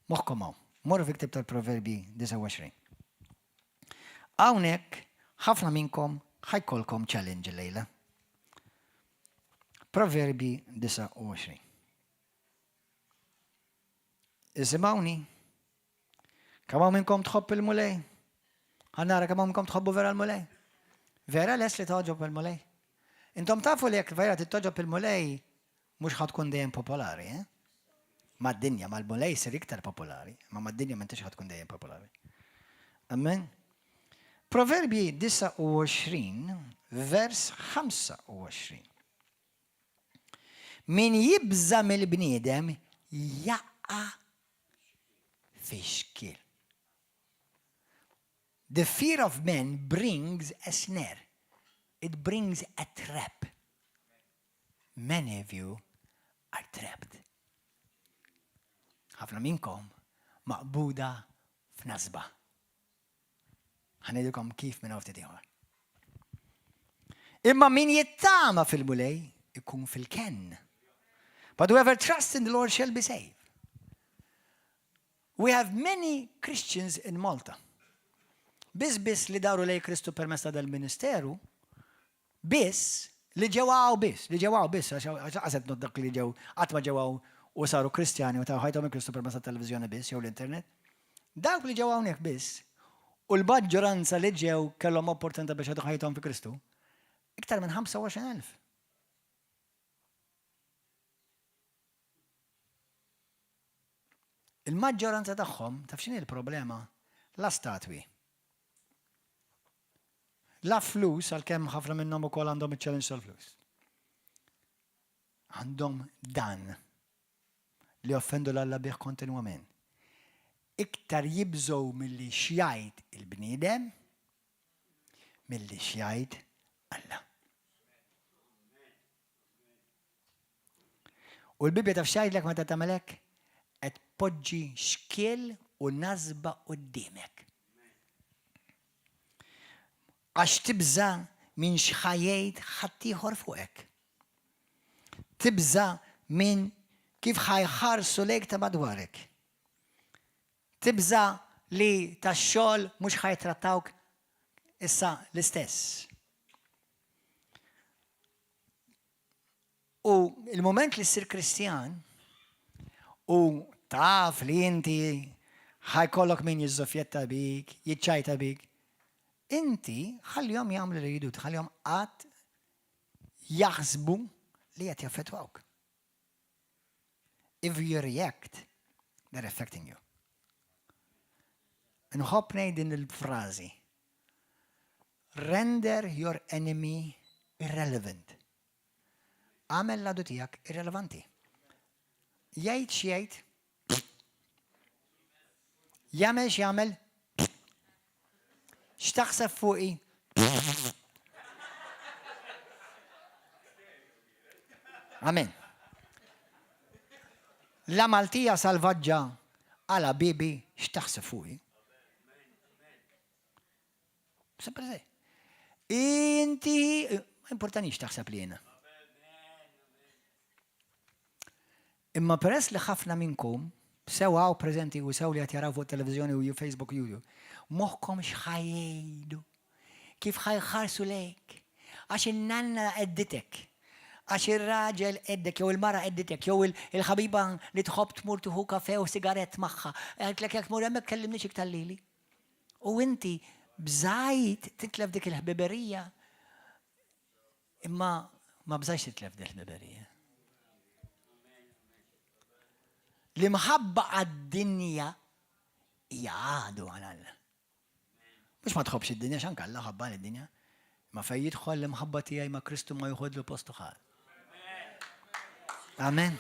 Speaker 1: Moħkom għaw, morru fi ktib tal-Proverbi 29. Hawnhekk ħafna minnkom ħajkolkom challenge lejla. Proverbi 29. Isimawni. Kama minnkom tħobb il-mulej? Għannara kama minnkom tħobbu vera l-mulej? Vera les li toġob il-mulej? Intom tafu li jek vera tittoġob il-mulej mux ħatkun dejjem popolari, eh? Mad-dinja, mal-mulej sir iktar popolari, ma mad-dinja mentix ħatkun dejjem popolari. Amen? Proverbi 29, vers 25. Min jibza mill-bniedem jaqqa fi xkil. The fear of men brings a snare. It brings a trap. Many of you are trapped. ħafna minnkom maqbuda f'nasba. Ħanedilkom kif minn għafti diħor. Imma min jittama fil-mulej ikun fil-ken. But whoever trusts in the Lord shall be saved. We have many Christians in Malta. Bis li daru lej Kristu permessa dal-ministeru, li ġewaw għaset dak li ġew, għatma ġewaw u saru kristjani u ta' ħajtom Kristu permessa tal-televizjoni jew l-internet. Dawk li ġewaw nek u l-maġġoranza li ġew kellhom opportunità biex għadu ħajtom fi Kristu, iktar minn 25,000. Il-maġġoranza tagħhom taf x'inhi l-problema? La statwi. La flus għal-kemm ħafna minnhom ukoll għandhom iċ-challenge tal-flus. Għandhom dan li offendu l-Alla bih kontinwament. Iktar jibżgħu milli xjajt il-bniedem milli xjajt Alla. U l-Bibja taf xajdlek meta tagħmelek qed poġġi xkiel u nazba qudiemek. Għax tibża minn xħajjejt ħaddieħor fuqek. Tibża minn kif ħajħarsu lejk ta' madwarek. Tibża li tax-xogħol mhux ħajtrattawk issa l-istess. U il-moment li ssir Kristjan u taf li inti ħajkollok min jiżżofjetta bik, jiċċajta bik, inti ħallihom jagħmlu li jridu, ħallihom qatt jaħsbu li qed jaffettwawk. If you react, they're affecting you. Nħobb ngħid din il-frażi. Render your enemy irrelevant. Għamel l-għadu tiegħek irrelevanti. Jgħid x'jgħid, jagħmel x'jagħmel, x'taħseb fuqi. Amen. La Maltija salvaġġa għala bibi x'taħseb fuqi. Sempre inti, importanti x'taħseb li jiena. Imma peress li ħafna minnkom sewa u preżenti u sew li qed jaraw fuq televizjoni u Facebook u YouTube, moħħkom x'ħajjgħidu, kif ħajħarsu lejk, għax in-nanna qedditek, għax ir-raġel qeddek jew il-mara qedditek jew il-ħabiba li tħobb tmur tieħu kafè u sigarett magħha, għedlek jekk tmur hemmhekk kellimniex iktar lili. U inti bżajt titlef dik il-ħbiberija, imma ma bżajx titlef dik il-ħbiberija. L-imħabba għad-dinja jgħadu għal-Alla. Mux ma tħobx id-dinja, xanka Alla ħabba id-dinja. Ma fej jidħol l-imħabba tijaj ma Kristu ma juħodlu postu ħal. Amen.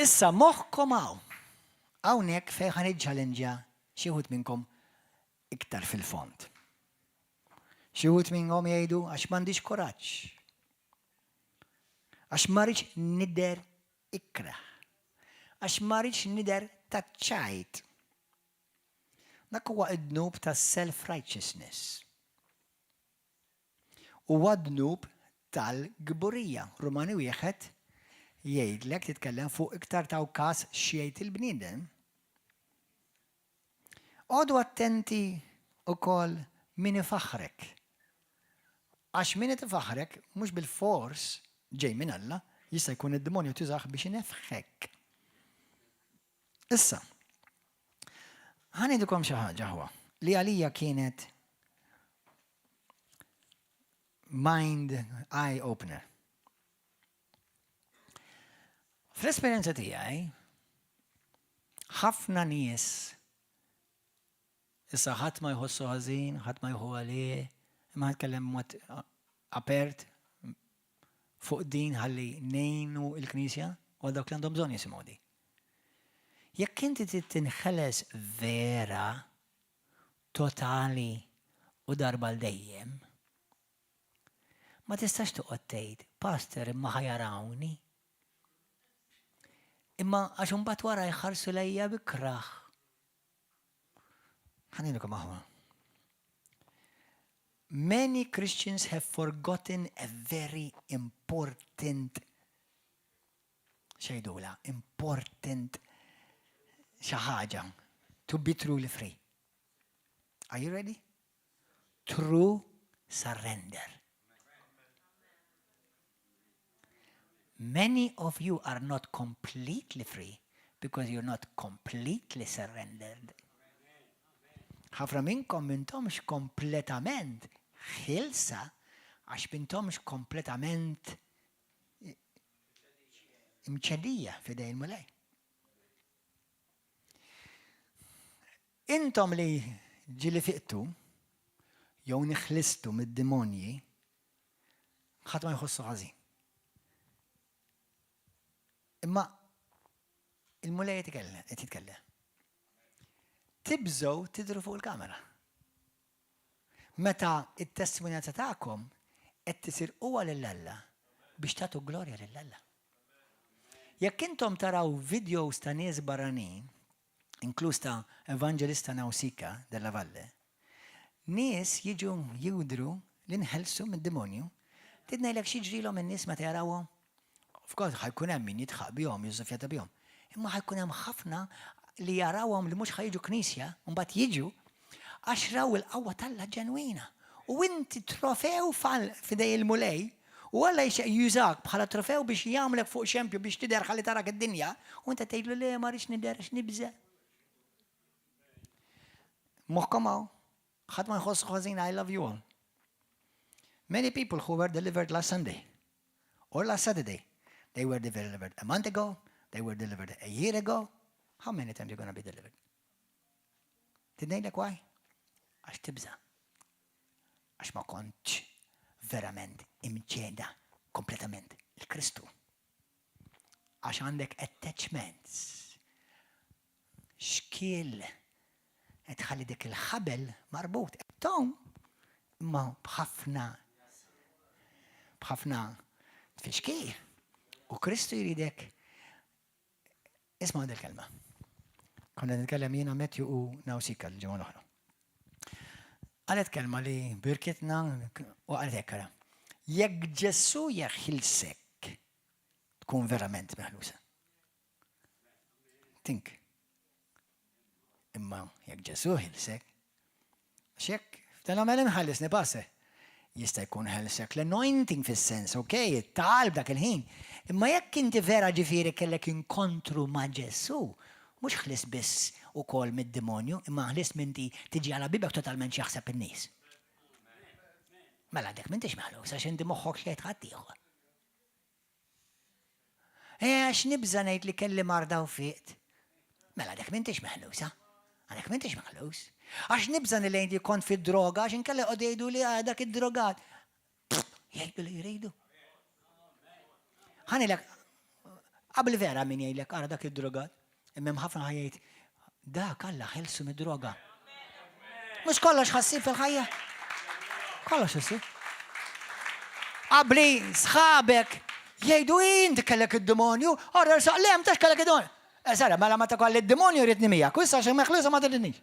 Speaker 1: Issa moħkom għaw. Għawnek fej ħan iġġalenġa xieħut minnkom iktar fil-fond. Xieħut minnkom jgħidu għax mandiġ koraċ. Għax marriċ nider ikraħ. Għax marriċ nider taċċajt. Dak huwa id-dnub ta' self-righteousness. Huwa d-dnub tal-gburija. Rumani wieħed jgħidlek titkellem fuq iktar ta' każ xjejt il-bniedem. Għodu attenti ukoll min ifaħrek. Għax min ifaħrek mhux bil-fors ġej minn Alla, jista' jkun id-demonju tużaħ biex inefħek. Issa, ħanidukom xi ħaġa ħwa li għalija kienet mind eye opener. Fl-esperjenza tiegħi ħafna nies issa ħadd ma jħossu ħażin, ħadd ma jħu għalih, imma ħatkellem mod apert fuq din ħalli ngħinu l-Knisja u dawk li għandhom bżonn jisimgħu di. Jekk inti trid tinħeles vera, totali u darba l-dejjem, ma tistax toqgħod tgħid, pastor imma ħajarawni. Imma għax imbagħad wara jħarsu lejja bi kraħ. Ħanilkom aħwa. Many Christians have forgotten a very important xejdula, important xi ħaġa to be truly free. Are you ready? True surrender. Many of you are not completely free because you're not completely surrendered. ħafna minnkom mintomx kompletament ħilsa għax mintomx kompletament imċedija fidej il-mulej. Intom li ġili fiqtu jew niħlistu mid-demonji ħadd ma jħossu ħażin. Imma il-mulej jitkellem. Tibżgħu tidhru fuq il-kamera. Meta it-testimonjanza tagħkom qed tisir huwa lill-Alla biex tagħtu glorja lill-Alla. Jekk intom taraw videos ta' nies barranin, inkluż ta' Evangelista Nausika della Valle, nies jiġu judru li nħelsu mid-demonju, tidnejlek xiġrilhom in-nies meta jarawhom. Of course, ħajkun hemm min jitħaq bihom, jiżżofjata bihom. Imma ħajkun hemm ħafna li jarawhom li mhux ħajġu knisja, u mbagħad jiġu għax raw il-qawwa tal-Alla ġenwina. U inti trofew fidej il-mulej, u Alla jużak bħala trofew biex jagħmlek fuq xempju biex tidher ħalli tarak id-dinja, u inta tgħidlu le ma rridx nidher għax nibża. Moħħkom hawn, ħadd ma jħoss ħażin, I love you all. Many people who were delivered last Sunday or last Saturday, they were delivered a month ago, they were delivered a year ago. How many times are you going to be delivered? Tidnejlek why? Għax tibża. Għax ma kontx verament imċeda kompletament il-Kristu. Għax għandek attachments. Xkiel qed ħalli dik il-ħabel marbut. Tom imma bħafna tfixkil. U Kristu jridek isma' din il-kelma. Konna nitkellem jiena Matthew u Nausika l-ġimgħa l-oħra. Qalet kelma li birkitna u qalet hekk ara. Jekk Ġesu jeħilsek tkun verament meħlusa. Think. Imma jekk Ġesu ħilsek, x'hekk tal-għamel inħallisni passe. Jista' jkun ħelsek l-anointing fis-sens, okej, talb dak il-ħin. Imma jekk inti vera ġifieri kellek inkontru ma' Ġesu, mhux ħlis biss ukoll mid-demonju, imma ħlis minti tiġi għala bibek totalment x'jaħseb in-nies. Mela dak m'intix meħlus għax inti moħħok xejn ħadd ieħor. Għax nibża ngħid li kelli marda u fiqt. Mela dak m'intix meħlusa. Għalhekk m'intix meħlus. Għax nibża li lejn kont fid-droga għax inkella qod jgħidu li dak id-drogat. Jgħidu li jridu. Ħanilek qabel vera min jgħidlek ara dak id-drogat. Imma ħafna ħajjejt dak Alla ħelsu mid-droga. Mhux kollox ħassib fil-ħajja. Kollox ħassib. Qabli sħabek jgħidu inti kellek id-demonju, ara saqlem tax kellek id-demonju. Sara, mela ma takolli id-demonju rridni miegħek, u issa xi meħlusa ma tridnix.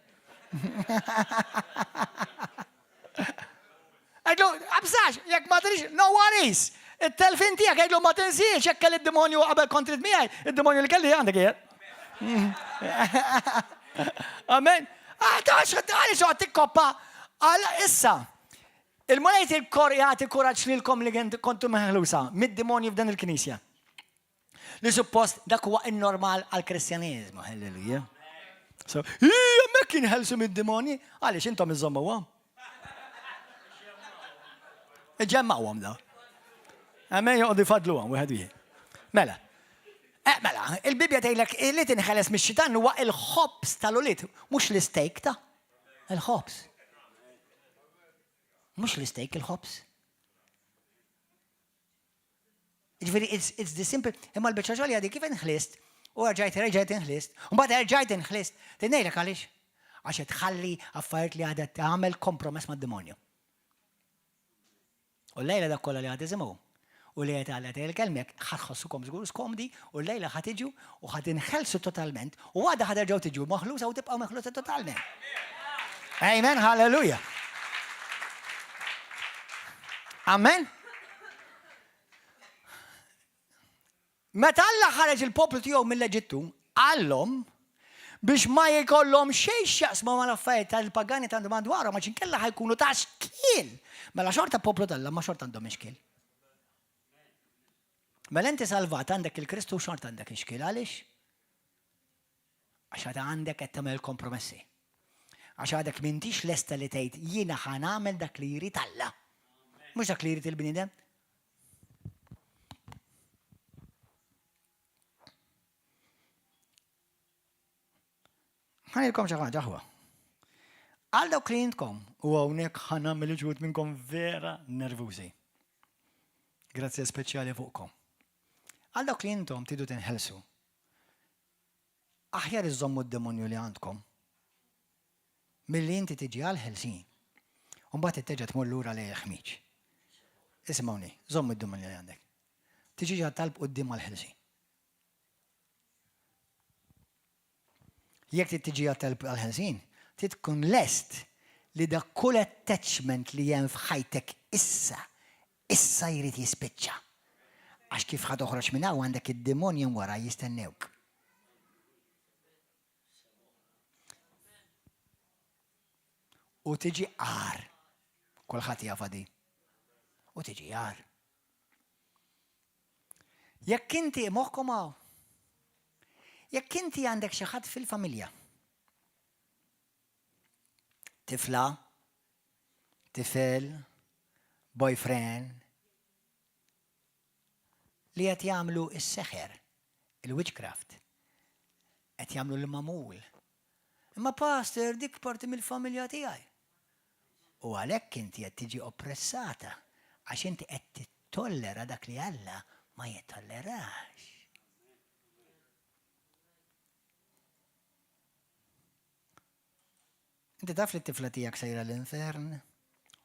Speaker 1: Għidlu, abżax, jekk ma tridx, no worries. it-telfin tiegħek jgħidlu ma tinsiex jekk kelli d-demonju qabel kont trid miegħi, id-demonju li kelli għandek qiegħed. Amen. Għali xo tikkoppa għal issa. Il-monejt il-kor jagħti kuraġġ lilkom li kontu meħlusa mid-demonju f'dan il-Knisja. Li suppost dak huwa in-normal għall-Kristjaneżmu, halleluja. So, hemmhekk inħelsu mid-demoni, għaliex intom iżommawhom. Iġemmawhom da. Għamej joqgħdu jfadluhom wieħed wieħed. Mela, il-Bibja tgħidlek li tinħeles mix-xitan huwa il-ħobs tal-ulied, mhux l-istejk ta' il-ħobs. Mhux l-istejk il-ħobs. Ġifieri it's the simple, imma l-biċċa għadi kif inħlist, u rġajt inħlist, u mbagħad rġajt inħlist, ngħidlek għaliex? Għax tħalli affarijiet li għadha tagħmel kompromess mad-demonju. U l-lejla dak kollha li għad iżimgħu. U li għetallet il-kelmek, ħadħossukom żgur skomdi, u l-lejla ħatiġu u ħatinħelsu totalment, u għadha ħaderġgħu tiġu maħlusa u tibqgħu maħlusa totalment. Amen, halleluja. Amen. Meta Alla ħareġ il-poplu tiegħu mill-Eġittu, għallhom biex ma jkollhom xejn x'jaqsmu mal-affarijiet tal-pagani ta' madwarhom għax inkella ħajkunu ta' xkiel. Mela xorta poplu tal-Alla ma xorta għandhom ixkiel. Mela inti salvat għandek il-Kristu xorta għandek ixkiel għaliex? Għax għadha għandek qed tagħmel kompromessi. Għax għadek m'intix lesta li tgħid jiena ħanagħmel dak li jrid Alla. Mhux dak li jrid il-bniedem. Ħanilkom xi ħaġa ħwa. Għal dawk li jintkom u hawnhekk ħanagħmel ġhud minnkom vera nervużi. Grazzi speċjali fuqkom. Għal dawk li intom tidu tinħelsu. Aħjar iżommu d-demonju li għandkom milli inti tiġi għal ħelsin. U mbagħad titteġa' tmur lura lejn il-ħmiġ. Isimgħuni, żommu d-demonju li għandek. Tiġi talb quddiem għall-ħelsin. Jekk tiġi għal-talb għal-ħelsin, tkun lest li dak kull attachment li hemm f'ħajtek issa jrid jispiċċa. Għax kif ħad toħroġ minn hawn għandek id-demonju wara jistennewk. U tiġi għar. Kulħadd jafa di. U tiġi għar. Jekk inti moħħkom hawn. Jekk inti għandek xi ħadd fil-familja. Tifla, tifel, boyfriend, li qed jagħmlu s-seħer, il-witchcraft, qed jagħmlu l-mamul. Imma pastor dik parti mill-familja tiegħi. U għalhekk inti qed tiġi oppressata għax inti qed tittollera dak li Alla ma jittollerax. Inti taf li t-tifla tiegħek sejra l-infern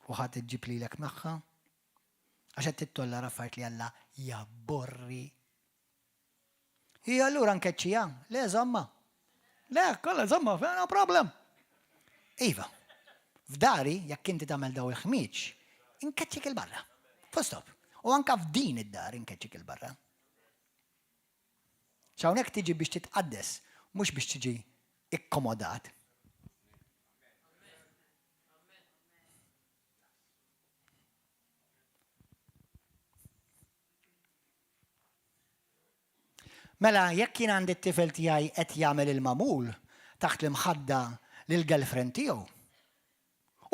Speaker 1: u ħadd iġġib lilek magħha għax qed tittollera affarijiet li Alla jabborri. Hija allura nkeċċija, le żomma. Le, kollha żomma, no problem. Iva, f'dari jekk inti tagħmel daw il-ħmiġ, inkeċċik il-barra. Fostop. U anke f'din id-dar inkeċċik il-barra. X'hawnhekk tiġi biex titqaddes, mhux biex tiġi ikkomodat. Mela, jekk jien għandi t-tifel tiegħi qed jagħmel il-mamul taħt l-imħadda lill-girlfriend tiegħu.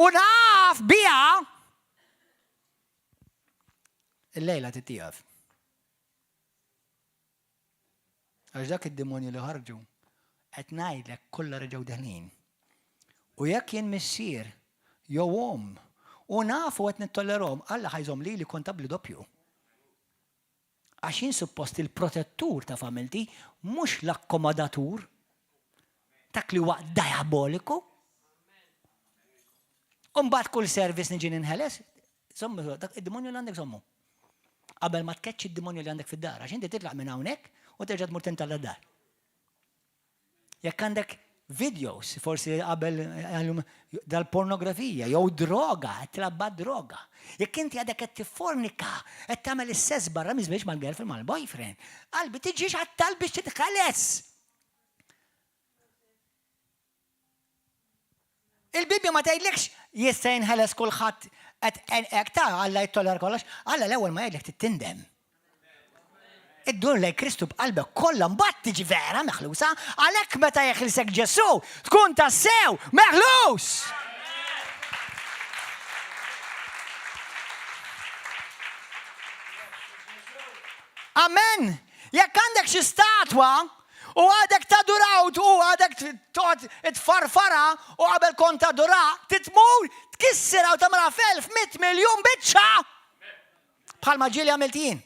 Speaker 1: U naf biha il-lejla titieqaf. Għax dak id-demonju li ħarġu qed ngħidlek kollha reġgħu deħlin. U jekk jien missier jew u nafu qed nittollerhom, Alla ħajżhom li kontabli doppju. Għax jien suppost il-protettur ta' familti mhux l-akkomodatur dak li huwa diaboliku. U mbagħad kull service niġi ninħeles, sommu dak id-demonju li għandek sommu. Qabel ma tkeċċi id-demonju li għandek fid-dar, għax inti titlaq minn hawnhekk u terġa' tmur tintalla d-dar. Jekk għandek videos, forsi qabel dal-pornografija, jew droga, tlabba droga. Jekk inti għadek qed tiffornika, qed tagħmel is-sess barra miżbiex mal-girlfriend mal-boyfriend, qalbi tiġix għattal biex titħales. Il-Bibja ma tgħidlekx jista' jinħeles kulħadd qed Alla jittoller kollox, Alla l-ewwel ma jgħidlek tittindem. iddur lej Kristu b'qalbek kollha mbagħad tiġi vera meħlusa, għalhekk meta jeħilsek Ġesu tkun tassew meħlus. Amen. Jekk għandek xi statwa u għadek tadurawt u għadek tfarfara u qabel kont tadura, titmur tkissira u tamra f'100 miljun biċċa. Bħalma ġieli għamilt jien,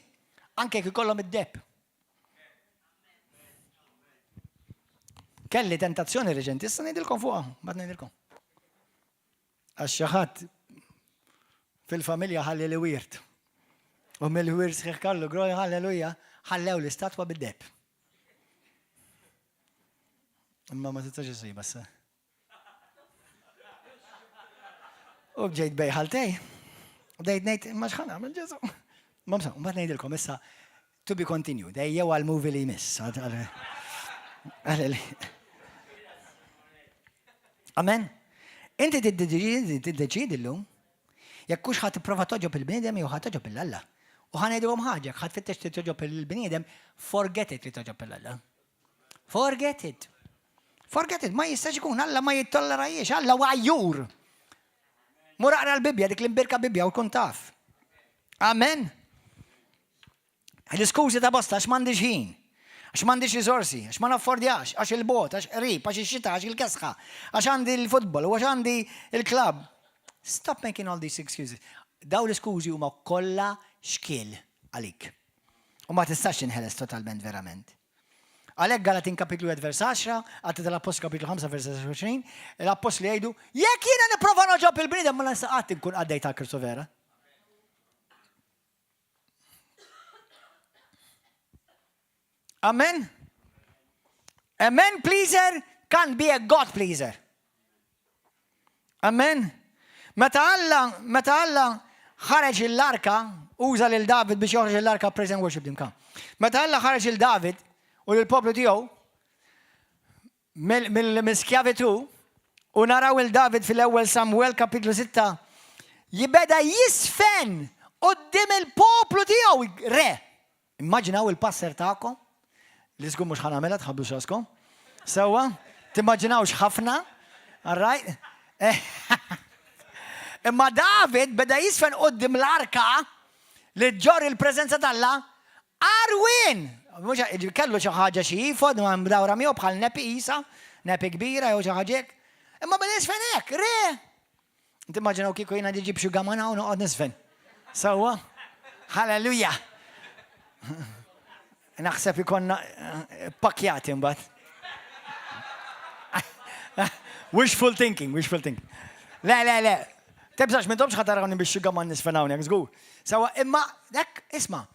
Speaker 1: anke jekk ikollhom id-depp. Kelli tentazzjoni reġenti, issa ngħidilkom fuqha, bad ngħidilkom. Għax xi ħadd fil-familja ħalli li wirt. U mill-wirt sħiħ kallu, groj halleluja, ħallew l-istatwa bid-depp. Imma ma tistax isiba sa. U bġejt bej ħaltej. U dejt ngħid imma x'ħan nagħmel Ġesu. Mamsa, mbagħad ngħidilkom issa to be continued. Jew għall-movie li jmiss. Amen. Inti tiddeċidi llum jekk hux ħadd tipprova toġob il-bniedem jew ħadd toġob il-Alla. U ħanejdilhom ħaġa, ħadd fittex toġob il-bniedem, forget it li toġob il-Alla. Forget it. Forget it, ma jistax ikun, Alla ma jittollerajiex, Alla għajjur. Mur aqra l-Bibja, dik l-imbirka Bibja u kun taf. Amen. L-iskużi ta' bosta, għax m'għandix ħin, għax m'għandix risorsi, għax ma naffordjax, għax il-bot, għax qrib, għax ix-xita, għax il-kesħa, għax għandi l-futbol, u għax għandi il-klab. Stop making all these excuses. Daw l-iskużi huma kollha xkiel għalik. U ma tistax inħeles totalment verament. Għalhekk Galatin kapitlu 1 vers 10, Atti tal-Apostli kapitlu 5 vers 20, l-Apostli jgħidu, jekk jiena nipprova noġob il-bniedem ma nistaqgħet inkun għaddej ta' Kristu vera. Amen. A man pleaser can't be a God pleaser. Amen. Meta Alla ħareġ l-arka, uża lil David biex joħroġ l-arka praise and worship dimka. Meta Alla ħareġ il-David u l-poplu tiegħu mill-skjavitu u naraw il-David fil-ewwel Samuel kapitlu 6 jibeda jisfen qudiem il-poplu tiegħu re. Immaġinaw il-passer tagħkom li żgur mhux ħanamela tħabbux raskom. Sewwa, timmaġinawx ħafna, all right? Imma David beda jisfen qudiem l-arka li ġor il-preżenza tal-Alla arwin. Kellu xi ħaġa xi jifod ma mdawra miegħu bħal nepi isa, nepi kbira jew xi ħaġa hekk. Imma beda jisfen hekk, re. Timmaġinaw kieku jiena niġib xi gamana u noqgħod nisfen. Sewwa, halleluja. Naħseb ikonna pakjati mbagħad. Wishful thinking. Le. Tebżax minn domx ħatarawni biex xigaman nisfenawni, żgur. Sawa, imma, isma,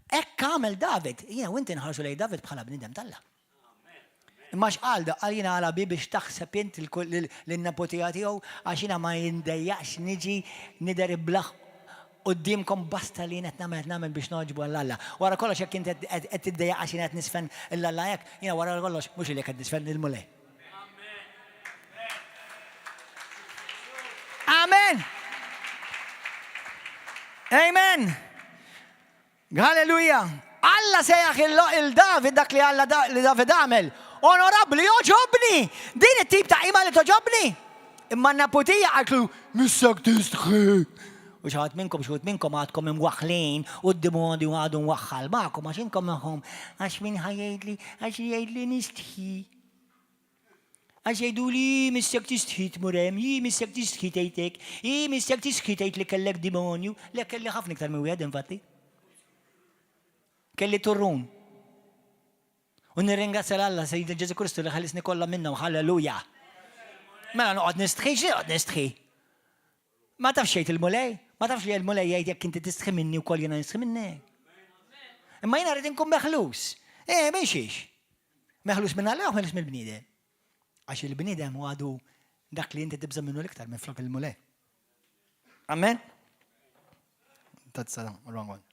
Speaker 1: hekk għamel David, jiena u inti nħarsu lej David bħala bniedem tal-Alla. Imma x'qal da qal jiena għala bi biex taħseb int lin-nepotija tiegħu għax jiena ma jindejjaqx niġi nider iblaħ qudiemkom basta li qed nagħmel biex noġbu għall-Alla. Wara kollox jekk inti qed tiddejjaq għax jiena qed nisfen l-Alla hekk, jiena wara kollox mhux li qed nisfen il-mulej. Amen. Amen. Halleluja. Alla sejjaħ il-David dak li David għamel. Onorabli, joġobni. Din it-tip ta' ima li toġobni. Imma n-naputija għaklu, missak tistħi. U xaħat minnkom għadkom imwaħlin u d-dimoni u għadu mwaħħal ma'kom għax inkom maħom għax minn ħajajdli għax jgħidli nistħi. Għax jgħidu li missak tistħi t-murem, missak tistħi tejtek, missak tistħi tejt li kellek dimonju, li kelli ħafna iktar mi wieħed infatti. Kelli turrun. U nirringrazzja l-Alla Sejda Ġesu Kristu li ħallisni kollha minna u halleluja. Mela noqgħod nistħi. Ma tafx jgħid il-mulej, ma tafx li l-mulej jgħid jekk inti tistħi minni wkoll jiena nistħi minnek. Imma jiena rrid inkun meħlus. Mexiex. Meħlus minn Alla u meħlus mill-bniedem. Għax il-bniedem u għadu dak li inti tibża minnu l-iktar minn flok il-mulej. Amen? That's the wrong one.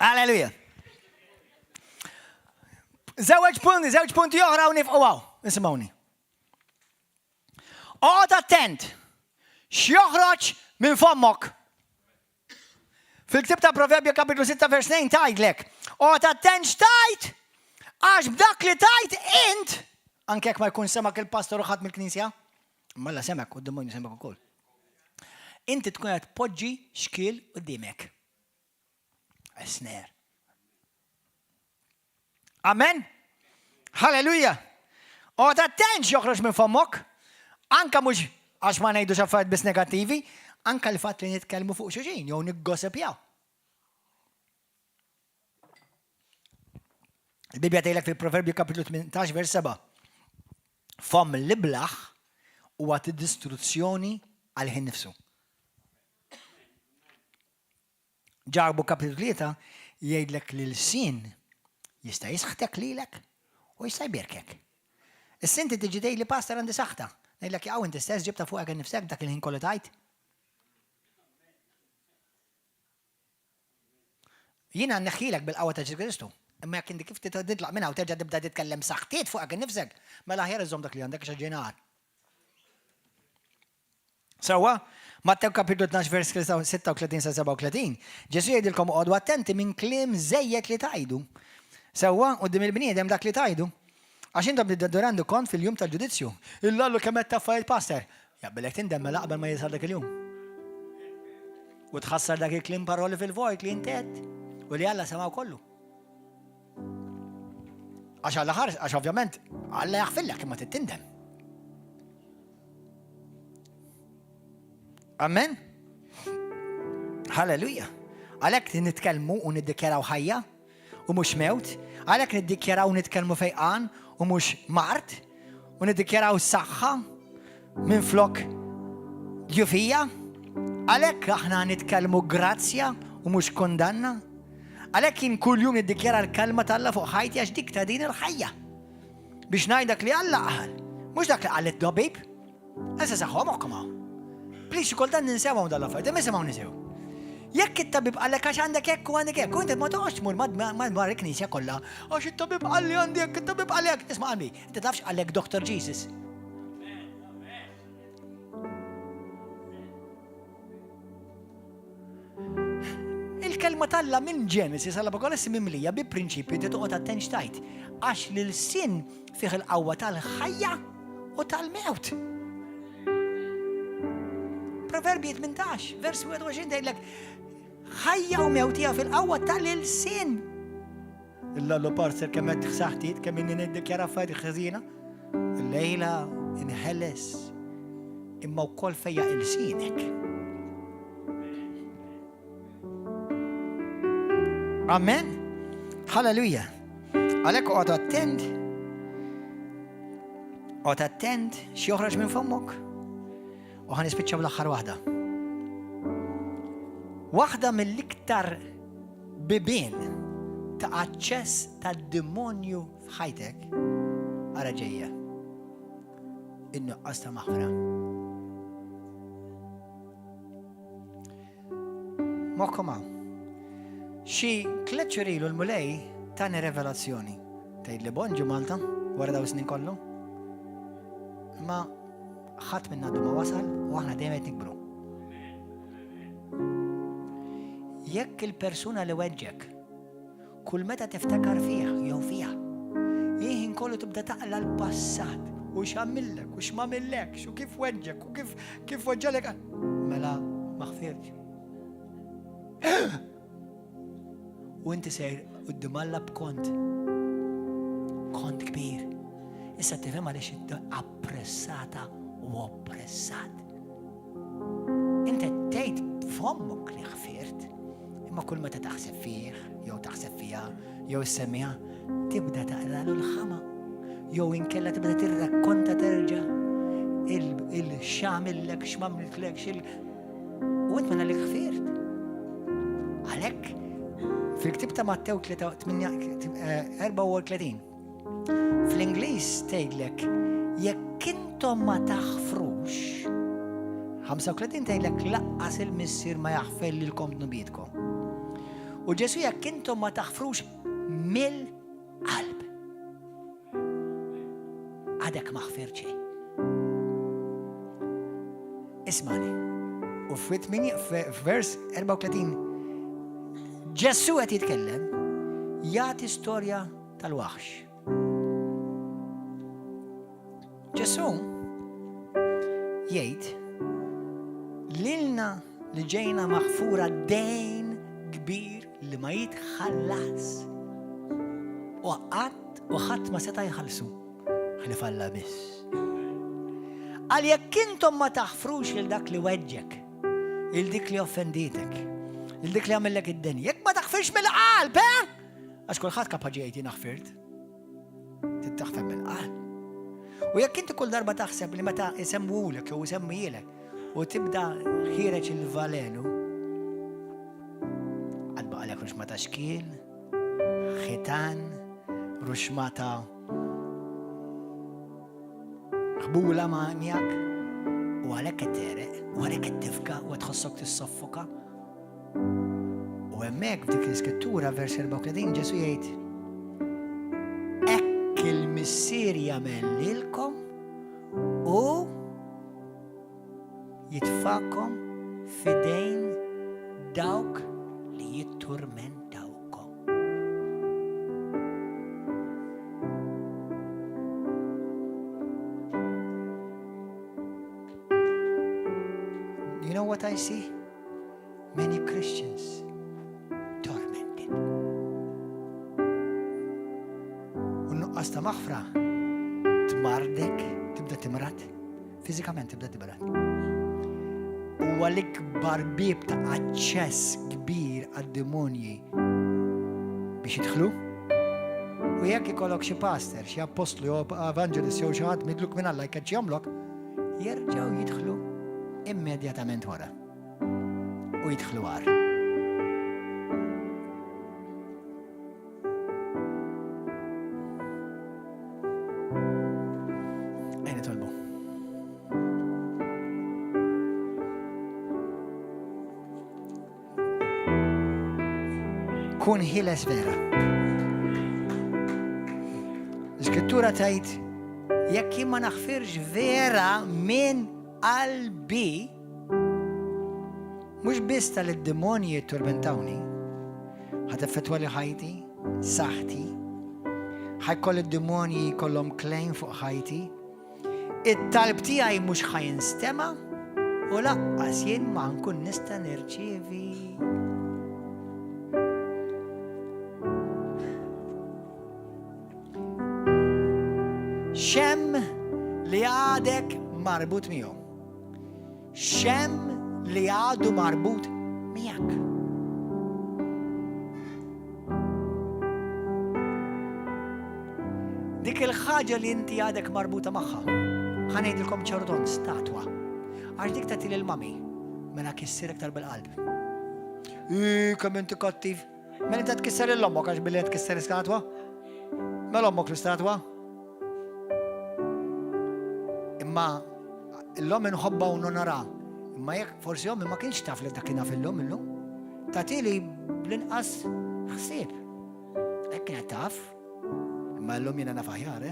Speaker 1: Alleluja. Żewġ punti oħra u nifqu għaw. Nisimgħuni. Oqgħod attent. X'joħroġ minn fommok. Fil-ktib ta' Proverbja kapitlu 6 vers 2 tajdlek. Oqgħod attent tajt għax b'dak li tajt int anke jekk ma jkun semak il-pastor u ħadd mill-Knisja. Malla semak u d-demonju semak ukoll. Inti tkun qed poġġi xkiel qudiemek. Esner. Amen. Halleluja. Oqgħod attent joħroġ minn fommok. Anka mhux għax ma ngħidux affarijiet biss negattivi, anka l-fatt li nitkellmu fuq xulxin jew niggosipjaw. Il-Bibja tgħidlek fil-Proverbju kapitlu 18 vers 7. Fomm li blaħ huwa distruzzjoni għal ħin nifsu. Ġarbu kapitlu 3 jgħidlek li l-sin jista' jisħtek lilek u jista' jbierkek. Is-sin tiġi tgħid li pastor għandi saħta. Ngħidlek jaqgħu inti stess ġibta fuqek innifsek dak il-ħin kollu tajt. Jiena nneħħilek bil-qawwa ta' Ġesu Kristu. Imma jekk inti kif titlaq minnha u terġa' tibda titkellem saħħtiet fuqek innifsek, mela aħjar iżomm dak li għandek għax ġenar. Sewwa, Mattew kapitlu 12 vers 36 sa 37, Ġesu jgħidilkom qogħdu attenti minn kliem żejjed li tajdu. Sewwa, quddiem il-bniedem dak li tajdu. Għax intom tidderandu kont fil-jum tal-ġudizzju. Illallu kemm qed taffajt pastor. Jaqbelek tindemmel qabel ma jisal dak il-jum. U tħassar dak il-klim paroli fil-vojt li intet. U li Alla semaw kollu. Għax Alla ħares, għax ovvjament Alla jaħfillek imma tittindem. Amen. Halleluja. Għalhekk nitkellmu u niddikjaraw ħajja u mhux mewt. Għalhekk niddikjaraw nitkellmu fejqan u mhux mart. U niddikjaraw saħħa minn flok ġufija. Għalhekk aħna nitkellmu grazzja u mhux kondanna. Għalhekk jien kuljum niddikjara l-kelma tal-Alla fuq ħajti għax dik ta' din il-ħajja. Biex ngħidak li Alla qal. Mhux dak li qal it-dobib. Issa saħħhom oqgħu. Plix kultant ninsewhom dal-affarijiet, imma nisimgħu nisew. Jekk it-tabib għalek għax għandek hekk u għandek hekk, u inti ma toqgħodx tmur madwar il-Knisja kollha għax it-tabib qal li għandi hekk, it-tabib qal hekk. Isma' qalbi, inti tafx għalek Dr. Jesus. Il-kelma tal-Alla minn Genesis għall-Apokalipsi mimlija bi prinċipju li toqgħod attent tajt għax lil sin fih il-qawwa tal-ħajja u tal-mewt. Proverbi 18, vers 21 tgħidlek ħajja u mewtija fil-qawwa tal-ilsien. Illallu parser kemm qed ħsaħtit kemm inni niddikjara affarijiet ħażina. Illejla inħeles imma wkoll fejja ilsienek. Amen. Halleluja. Għalhekk oqgħod attent. Oqgħod attent xi joħroġ minn fommok. U ħan nispiċċaw l-aħħar waħda. Waħda mill-iktar bibien ta' aċċess tad-demonju f'ħajtek ara ġejja. In-nuqqas ta' maħfra. Mokkom hawn. Xi tliet xhur ilu l-mulej tani revelazzjoni. Tgħidli bonġu Malta wara daw snin kollu. Ma ħadd minn għadu ma wasal u aħna dejjem qed nikbru. Jekk il-persuna li weġġek kull meta tiftakar fih jew fiha, jien kollu tibda taqla l-passat u x'għamillek u x'mamillek u kif weġġek u kif weġġalek mela ma ħfirx. U inti sejr quddiem Alla b'kont kbir. Issa tifhem għaliex inti appressata u oppressat. Inti tgħid b'fommok li ħfirt, imma kull meta taħseb fih, jew taħseb fiha, jew issemmiha, tibda taqralu l-ħama. Jew inkella tibda tirrakkonta terġa' il-x'għamillek, x'mamlitlek, u int mela li ħfirt. Għalhekk fil-ktib ta' Mattew 34 fl-Ingliż tgħidlek jekk intom ma taħfrux 35 tgħidlek laqqas il-missier ma jaħfel lilkom dnubietkom. U Ġesu jekk intom ma taħfrux mill-qalb. Għadek ma ħfirx xejn. Ismani. U f'vers 34 Ġesu qed jitkellem jagħti storja tal-waħx. Ġesu jgħid lilna li ġejna maħfura dejn kbir li ma jitħallas. U ħadd ma seta' jħallsu. Ħlifalla biss. Għal jekk intom ma taħfrux lil dak li weġġek, il dik li offenditek, il dik li għamillek id-dinja, jekk ma taħfirx mill-qalb, għax kulħadd kapaċi jgħid jien ħfirt. Tittaħfem mill-qalb. U jekk inti kull darba taħseb li meta isemmulek jew isemmijilek u tibda ħireġ il-valenu, għadba għalek ruxmata xkil, ħitan, ruxmata ħbula ma' miegħek u għalek tereq u għalek tifka u tħossok tissoffoka. U hemmhekk f'dik l-iskrittura vers 34 Ġesu jgħid hekk il-missier jagħmel lilkom u jitfakom fidejn dawk li jitturmentawkom. You know what I see? Many Christians tormented. Unnuqqas ta' maħfra tmardek, tibda timrat, fizikament tibda timrat. U għal-ikbar bib ta' aċċess kbir għad-demonji biex jidħlu. U jekk ikollok xi pastor, xi apostlu, jew evangelist jew xi ħadd midluk minn Alla jkeċċ jagħmlok, jerġgħu jidħlu immedjatament wara. U jidħlu għar. Ejn nitolbu. Kun ħiles vera. L-Iskrittura tgħid jekk jien ma naħfirx vera minn qalbi, mhux biss tal-demonji jitturbentawni, ħad effettwa li ħajti, saħħti, ħajkoll id-demonji jkollhom claim fuq ħajti, it-talb tiegħi mhux ħajinstema' u laqqas jien ma nkun nista' nirċievi. Xem li għadek marbut miegħu. Xem li għadu marbut miegħek. Dik il-ħaġa li inti għadek marbuta magħha. Ħanejdilkom ċordon statwa. Għax dik tagħti lill-mami mela kissirek tal-bil-qalb. Kemm inti kattiv. Mela inti tkisser l-ommok għax billi tkisser statwa? Mela ommok l-istatwa? Imma l-lom inħobba u nonara. Imma jekk forsi ma kienx taf li dakina fil-lom illum. Tatili bl-inqas ħsieb. Hekk kienet taf. Imma l-lum jiena naf aħjar,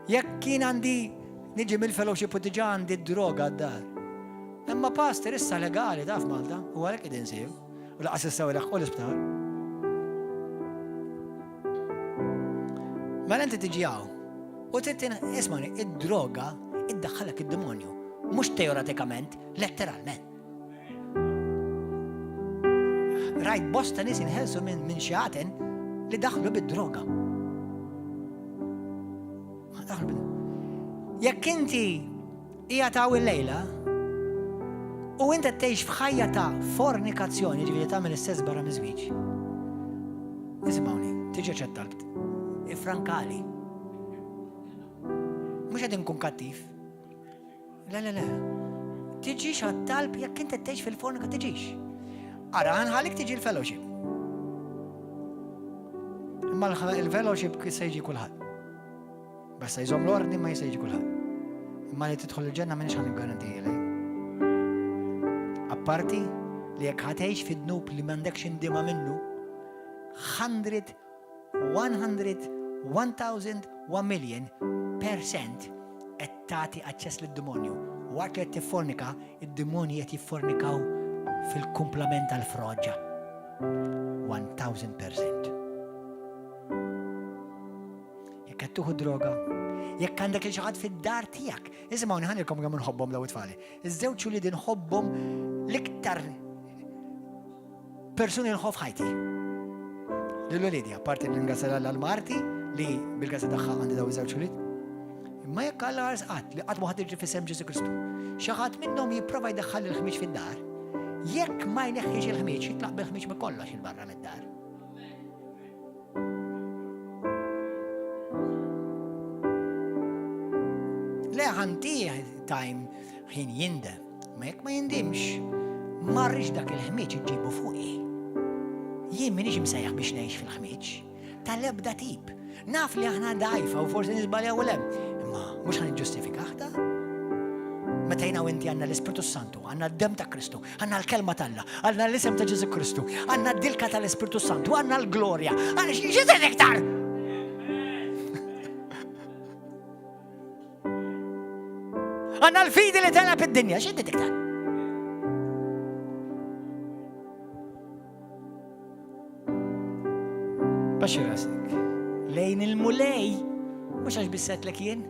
Speaker 1: Jekk kien għandi niġi mill-fellowship u diġà għandi d-droga għad-dar. Imma pastor issa legali taf Malta u għalhekk qegħdin sew. U laqas issa u l-isptar. Mela inti tiġi hawn u trittina ismani id-droga iddaħħalek id-demonju, mhux teoretikament, letteralment. Rajt bosta nies inħelsu minn xjaten li daħlu bid-droga. Jekk inti hija taw il-lejla u inti tgħix f'ħajja ta' fornikazzjoni, ġifieri tagħmel is-sess barra miż-żwieġ. Isimgħuni, tiġi ċettalbt. Ifrankali. Mux għed nkun kattif. La. Tiġix għat-talb jekk inti tgħix fil-fornika tiġix. Ara ħanħalik tiġi l-fellowship. Imma l-fellowship se jiġi kulħadd. Basta jżomm l-ordni ma jista' jiġi kulħadd. Imma li tidħol il-ġenna m'iniex ħan niggarantijilek. Apparti li jekk ħatgħix fid-dnub li m'għandekx indima minnu 100, 1,000, 1,000,000% qed tagħti aċċess lid-demonju. Waqt li qed tiffornika, id-demonji qed jiffornikaw fil-kumplament tal-froġġa. 1000%. Jekk qed tuħu droga, jekk għandek il xi ħadd fid-dar tiegħek. Isimgħu nħanilkom kemm inħobbhom daw it-tfali. Iż-żewġ ulied inħobbhom l-iktar persuni nħobb ħajti. Lillu Lidja, parti l-ingasal għall-Marti li bil-gazza tagħha għandi daw iż-żewġ ulied. Imma jekk Alla qatt li qatt ma ħadd jiġri fis-sem Ġesu Kristu. Xi ħadd minnhom jipprova jdaħħal il-ħmiġ fid-dar. Jekk ma jneħħiġ il-ħmiġ, jitlaq bil-ħmiġ minn kollox il-barra mid-dar. Le ħantih time ħin jindem, ma jekk ma jindimx, marriġ dak il-ħmiġ iġġibu fuqi. Jien minix msejjaħ biex ngħix fil-ħmiġ, tal-ebda tip. Naf li aħna dajfa u forsi nisbalja u lem, imma mhux ħan iġġustifikaħ da? Meta jiena u inti għandna l-Ispiritu Santu, għandna d-dem ta' Kristu, għandna l-kelma talla, għandna l-isem ta' Ġesu Kristu, għandna d-dilka tal-Ispiritu Santu, għandna l-glorja, għandna x'ġiet iktar! Għandna l-fidi li tagħna fid-dinja, x'ġiet iktar? Baxxi rasek, lejn il-mulej, mhux għax bissetlek jien.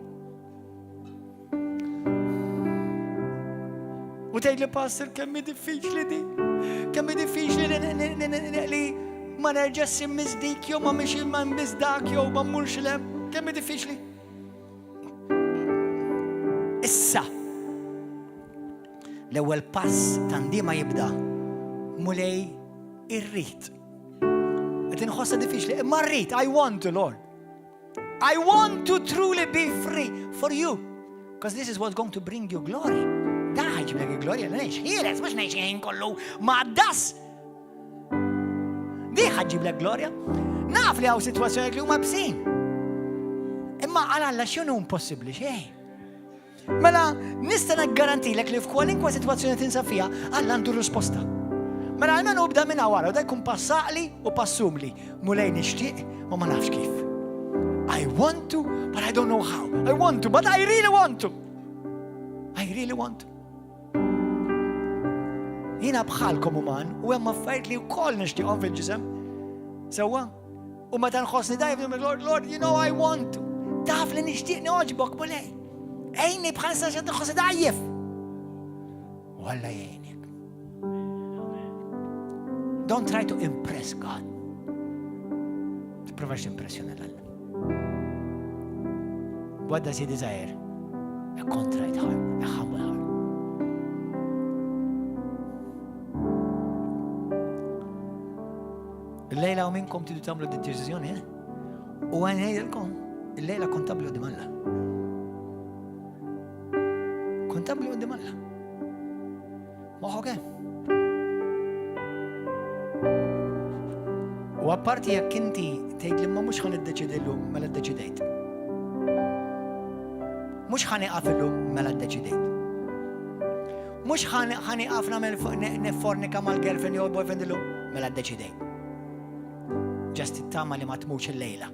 Speaker 1: U tgħidli pastor kemm diffiċli di, kemm diffiċli li ma nerġax immizdik jew ma mhix ma nbiżdak jew ma mmurx lem, kemm diffiċli. Issa l-ewwel pass tandima jibda mulej irrid. Qed inħossha diffiċli, imma rrid, I want to, Lord. I want to truly be free for you, because this is what's going to bring you glory. Da ħajġiblek il-glorja, l-għiex ħieles, mux neħx jgħin kollu ma' das. Di ħagġiblek glorja. Naf li għaw situazzjoni li huma bsin. Imma għal-Alla x'junu impossibli xej. Mela nista' naggarantilek li f'kwalinkwa situazzjoni tinsab fiha Alla għandu risposta. Mela għalmenu ubda minn għawara u da jkun passaqli u passumli. Mulej nixtieq ma ma nafx kif. I want to, but I don't know how. I want to, but I really want to. I really want to. Jina bħalkom uman u hemm affarijiet li wkoll nixtieqhom fil-ġisem. Sewwa? U meta nħossni dajjem Lord, you know I want to. Taf li nixtieq noġbok mulej. Ejni bħal sa xed nħossi dajjef. U Alla jgħinek. Don't try to impress God. Tipprovax impressjoni l-Alla. What does he desire? A contrite heart, a humble heart. Il-lejla u minnkom tidu tamlu d-deċizjoni, u għan jgħidilkom, il-lejla kontabli u dimalla. Kontabli u dimalla. Moħu kem. U għapparti jekk inti tgħid li ma mhux ħan iddeċidillu mela ddeċidejt. Mhux ħan iqafillu mela ddeċidejt. Mhux ħan iqaf nagħmel niffornika mal-girlfriend jew boyfriend illu mela ddeċidejt. Ġast it-tama li ma tmux il-lejla.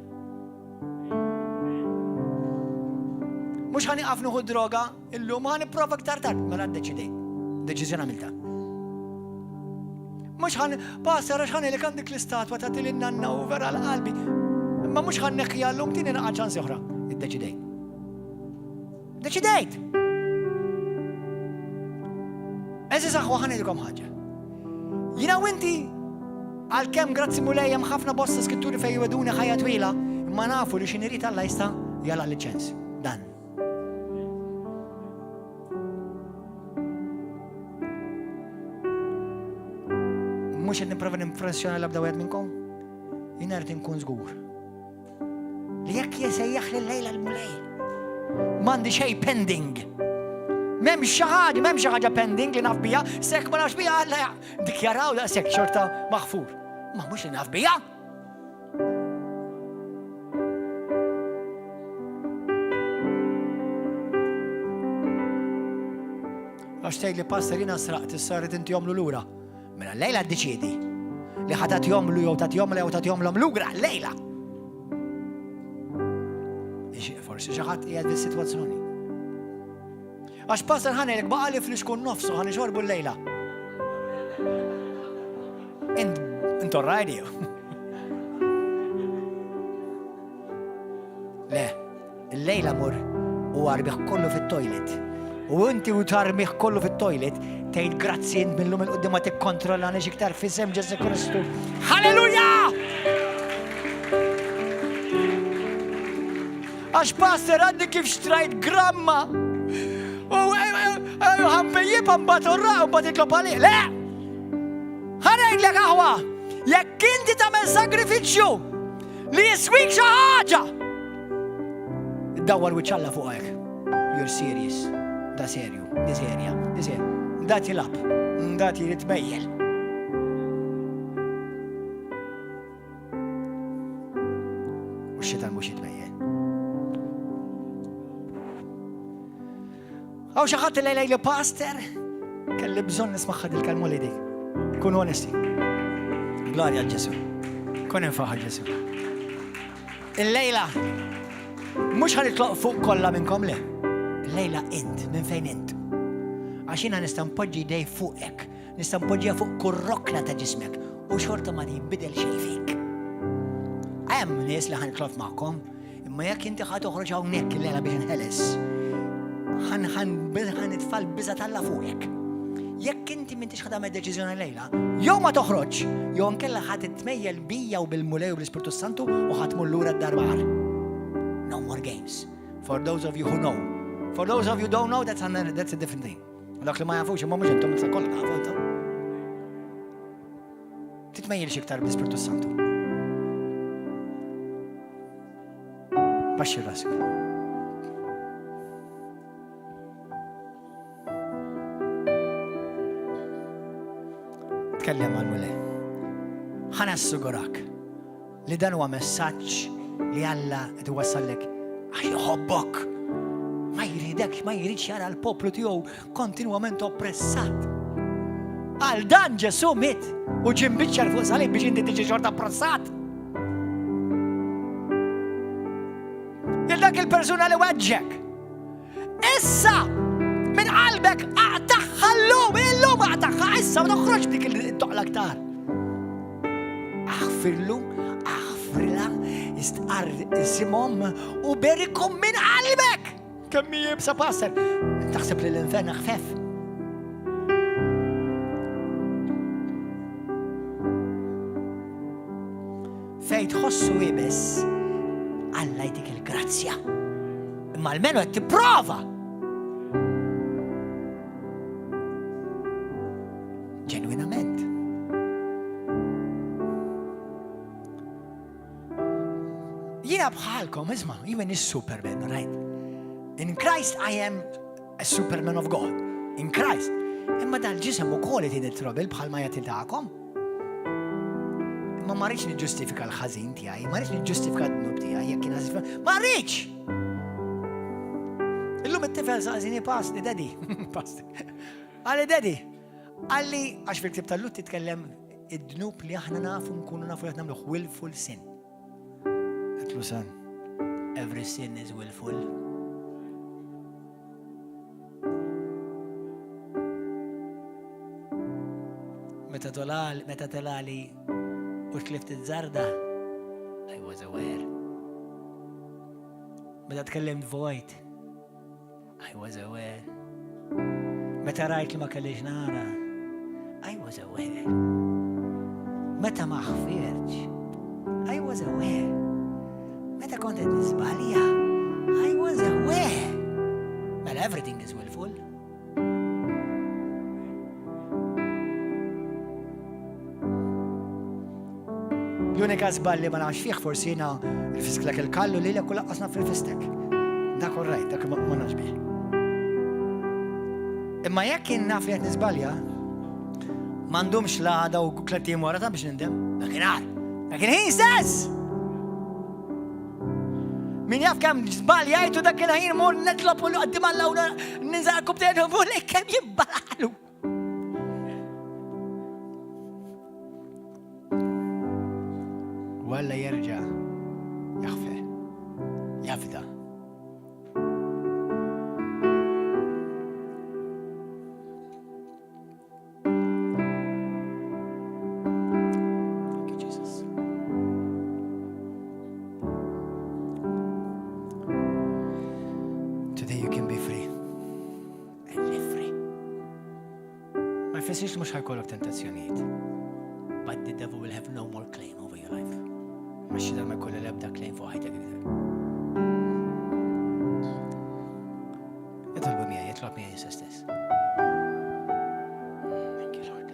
Speaker 1: Mhux ħan iqaf nieħu droga illum ħan nipprova aktar tard mela ddeċidejt. Deċiżjoni għamilta. Mhux ħan passar għax ħan ilek għandik l-istatwa tagħti lin-nanna u vera l-qalbi. Imma mhux ħan neħħija llum tieni naqgħod ċansi oħra. Iddeċidejt. Deċidejt! Eżis aħwa ħanidilkom ħaġa. Jina u inti għal-kem grazzi mulej hemm ħafna bosta skitturi fejn jweduni ħajja twila, imma nafu li xi nirrid Alla jista' jagħlaq liċenzji. Dan. Mhux qed nipprova nimpressjona l-ebda wieħed minnkom? Jien rrid inkun żgur. Li jekk jesejjaħ lil-lejla l-mulej. M'għandi xejn pending. M'hemm xi ħaġa pending li naf biha, sekk ma nafx biha Alla dikjaraw daqshekk xorta maħfur. Ma mhux li naf biha. Għax tgħidli pastor jiena sraqt is-saret inti jomlu lura. Mela lejla ddeċiedi li ħadd jomlu jew tagħtihom jew tagħtihom lura lejla. Forsi xi ħadd qiegħed fis-sitwazzjoni. Għax pastor ħanelek baqali fl-iskun nofsu ħan ixorbu l-lejla. انتوا الراديو. لا، الليلة مر واربيخ كله في التويلت، وانت وترميخ كله في التويلت تايد جراتزي انت من لوم القدام ما تكنترولاني اكتر في اسم جيسوس كريستو. هللويا. عاش باستر عندي كيف اشتريت جرامة وهنبيبها مبطرة وبطيطلب عليه. لا، هنعيد لك قهوة ياك انت تعمل ساكريفيتشو اللي يسويك شي حاجة تدور وتشلى فوقك. You're serious. ده سيريو، دي سيريا، دي سيريا، ده تلاب، ده تتبيل. والشيطان مش يتبيل. أو شخصت الليلة باستر كان لبزون نسمع خد الكلمة اللي دي. كون ونسي. غلاريا الجسر. كون انفاح الجسر. الليلة مش هنطلق فوق كلها منكم ليه؟ الليلة انت من فين انت؟ عشان هنستنبجي دي فوقك، نستنبجيها فوق كل ركنة جسمك وشرطة ما ينبدل شيء فيك. عام ناس اللي هنطلق معكم، اما ياك انت هتخرج هونيك الليلة باش نهلس. هنتفل بزة فوقك. ياك انت ما انتش خدامة ديسيزيون الليلة، يوم ما تخرج يوم كلها هتتميل بيا وبالمولاي وبالسبيرتو سانتو وهتمر لورا الدربار. No more games. For those of you who know. For those of you who don't know, that's a different thing. لكن اللي ما يعرفوش هم مش انتم مثل كل عارفوا انتم. تتميلش اكتر بالسبيرتو سانتو. بشر راسك. تكلم عن المولاي. حنس جراك. لدنوا مساج ليلا توصل لك. يحبك. ما يريدك، ما يريدش على البوبلو تيو continuamente oppressat. Al dan Gesù met وجيم بيتشر فوق صليب بيجي انت تيجي شرطة oppressat. يلدك البرسونة اللي وجهك إسا من قلبك أعتخ اللوم، اللوم أعتخ إسا ما تخرج بديك التقلة كتار. أغفر له، أغفر له استقر اسمهم وباركهم من قلبك. كمية بسباسر تحسب للإنسان خفاف. فيتخصوا بس الله يديك الجراتسيا. ما almeno ti prova. Genuinamente. Jiena bħalkom, isma, even is Superman, right? In Christ I am a Superman of God. In Christ. Imma dal-ġisem ukoll qed nittrobel bħal ma jagħti tagħkom. Imma ma rridx niġġustifika l-ħażin tiegħi, ma rridx niġġustifika d-dnub tiegħi jekk kien ħażin. Ma rridx! Illum it-tifel saqsini pasti, daddy. Pasti. Għalli daddy. Għalli għax fil-ktib tal-lut titkellem id-dnub li aħna nafu nkunu nafu qed nagħmluh willful sin. Qedlu san. Every sin is willful. متى طلالي وشلفت الزردة I was aware. متى تكلمت فويت I was aware. متى رايت ما كليش نارا I was aware. متى ما خفيرتش I was aware. متى كنت نزبالية I was aware. But everything is willful. L-unika żball li ma nafx fih forsi jiena rfisklek il-kallu li lek u laqqasna fil-fistek. Dak orrajt, dak ma nafx bih. Imma jekk kien naf li qed niżbalja, m'għandhomx l-għada u klettim wara ta' biex nindem. Dakinhar, dakin ħin stess! Min jaf kemm żbaljajt u dakin ħin mur nitlob u qudiem Alla u ninżaq kubtejn u lek kemm jibbalalu. ولا يرجع يخفى يفدى. ما يفسرش مش هيكونك تنتسيونيت. But the devil will have no more claim over your life. مش ده ما يكون له أبدا claim فوق حياتك كده. يطلب معي سستس. Thank you Lord.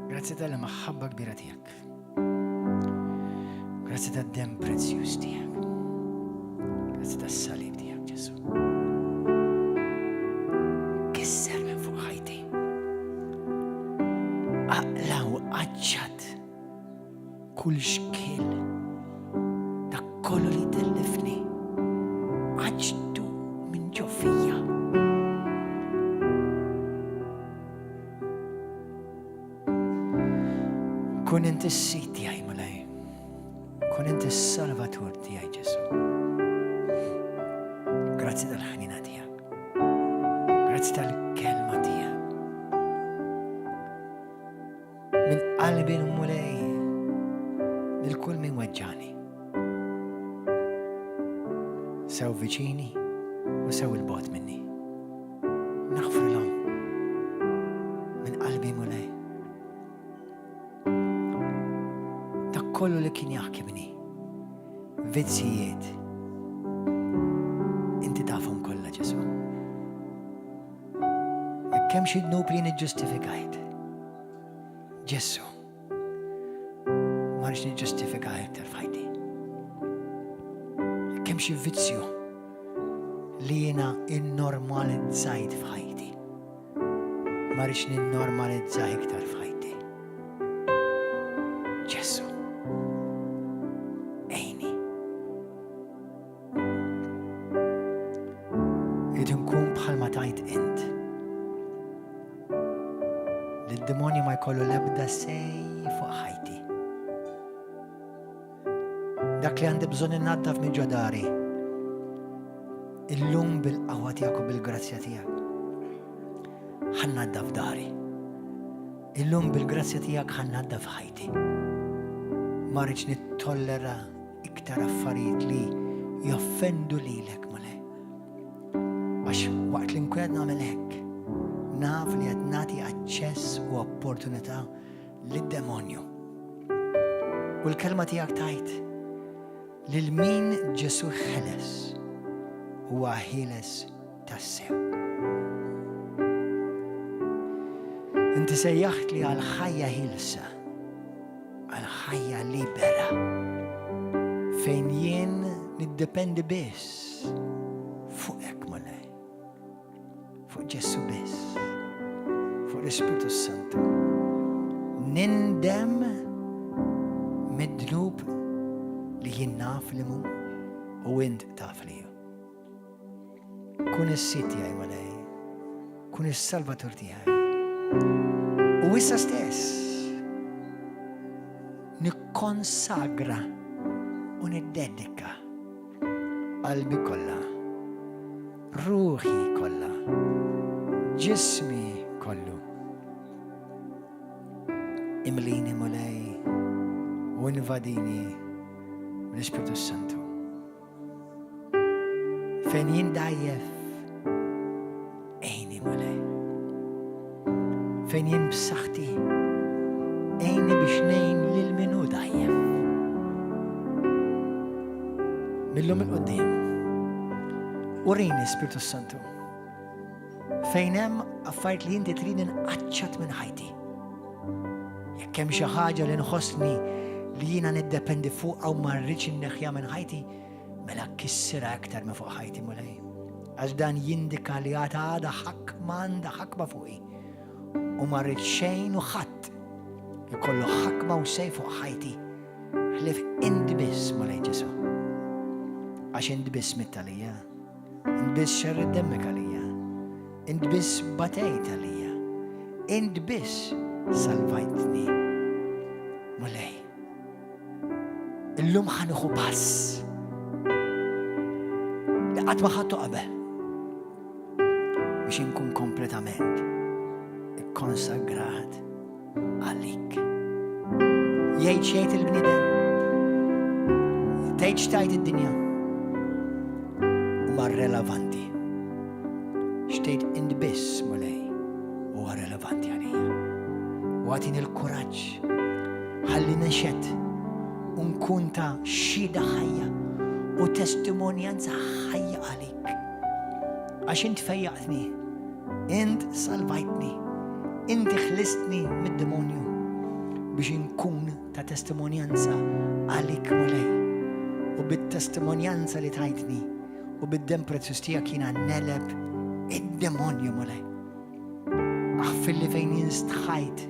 Speaker 1: Grazie alla mahabba kbira tijak. Grazie ta' dem prezzjuż tijak. Grazie ta' salib tijak, Ġesu. Kisser minn fuq ħajti. Aqla u qaċċat kull xkil ta' kollu li tellifni. Qaċtu minn ġofija. Kun inti s-sit tijaj, mulaj. Kun inti s-salvatur tijaj, Ġesu. Grazzi tal-ħanina tijak. Grazzi tal-kelma tijak. Min qalbi mulaj lil-kull min weġġani. Sew viċini u sew il-bot minni. Naħfrilhom min qalbi mulaj. kollu li kien jaħkibni, vizzijiet, inti tafhom kollha Ġesu. Kemm xi dnub li niġġustifikajt. Ġesu, ma rridx niġġustifika iktar f'ħajti. Kemm xi vizzju li jiena innormalizzajt f'ħajti. Ma rridx ninnormalizza iktar f'ħajti. Ġesu. Id-demonju ma jkollu l-ebda sej fuq ħajti. Dak li għandi bżonn innaddaf minn ġodari. Illum bil-qawwa tiegħek u bil-grazzja tiegħek. Ħannaddaf dari. Illum bil-grazzja tiegħek ħannaddaf ħajti. Ma rridx nittollera iktar affarijiet li joffendu lilek mole. Għax waqt li nkun qed nagħmel hekk. Naf li qed nagħti aċċess u opportunità lid-demonju. U l-kelma tiegħek tajt lil min Ġesu ħeles huwa ħieles tassew. Inti sejjaħt li għal ħajja ħilsa, għal ħajja libera, fejn jien niddependi biss fuqek mulej, fuq Ġesu biss. L-Ispiritu Santu. Nindem mid-dnub li jien naf li mu u int taf li ju. Kun is-sit tiegħi malej. Kun is-salvatur tiegħi. U issa stess nikkonsagra u niddedika qalbi kollha, ruħi kollha, ġismi kollu. Imlini mulej u invadini l-Ispiritu Santu. Fejn jien dajjef, ejni mulej. Fejn jien b'saħħti, ejni biex nejn lil minu dajjef. Millum il-qoddim. Urini Ispiritu Santu. Fejn hemm affarijiet li inti trid inqaċċat minn ħajti. Kemm xi ħaġa li nħossni li jiena niddependi fuq aw ma rridx inneħħiha minn ħajti, mela kissira aktar minn fuq ħajti mulej. Għax dan jindika li għada ħakma għandha ħakma fuqi. U ma rrid xejn u ħadd ikollu ħakma u sej fuq ħajti. Ħlif inti biss mulej Ġesu. Għax inti biss mittalija. Inti biss xerred demmek għalija. Inti biss batejt għalija. Inti biss salvajtni. Mulej. Illum ħanuħu pass. Li qatt ma ħadtu qabel. biex inkun kompletament ikkonsagrat għalik. Jgħid xejn il-bniedem, tgħid xtajt id-dinja huma relevanti. Xtejt indi biss mulej huwa relevanti għalija. U għatin il-kuraġġ ħalli nexet unkun ta' xhieda ħajja u testimonjanza ħajja għalik. Għax int fejjaqtni, int salvajtni, inti ħlistni mid-demonju biex inkun ta' testimonjanza għalik mulej. U bit-testimonjanza li tajtni u bid-dem prezzjuż tiegħek jiena neleb id-demonju mulej. Aħfilli fejn jinstħajt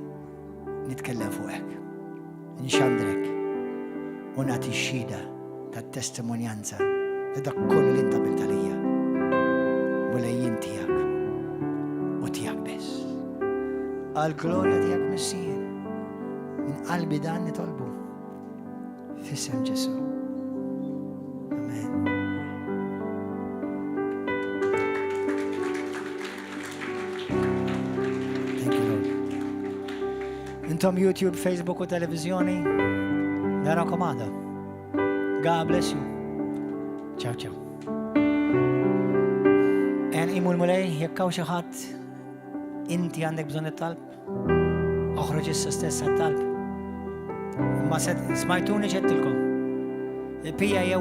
Speaker 1: nitkellem fuqek, nxandrek u nagħti xhieda tat-testimonjanza ta' dak kollu li inta għamilt għalija. Mulejjin tiegħek u tiegħek biss. Għall-glorja tiegħek Missija. Min qalbi dan nitolbu f'isem Ġesu. Amen. Thank you, Lord. Intom YouTube, Facebook u televizjoni, narakom għada. God bless you. Ciao, ciao. En imul mulej, jekkaw xaħat, inti għandek bżon it-talb, oħroġ issa stess għat-talb. Ma smajtuni ċettilkom. Pija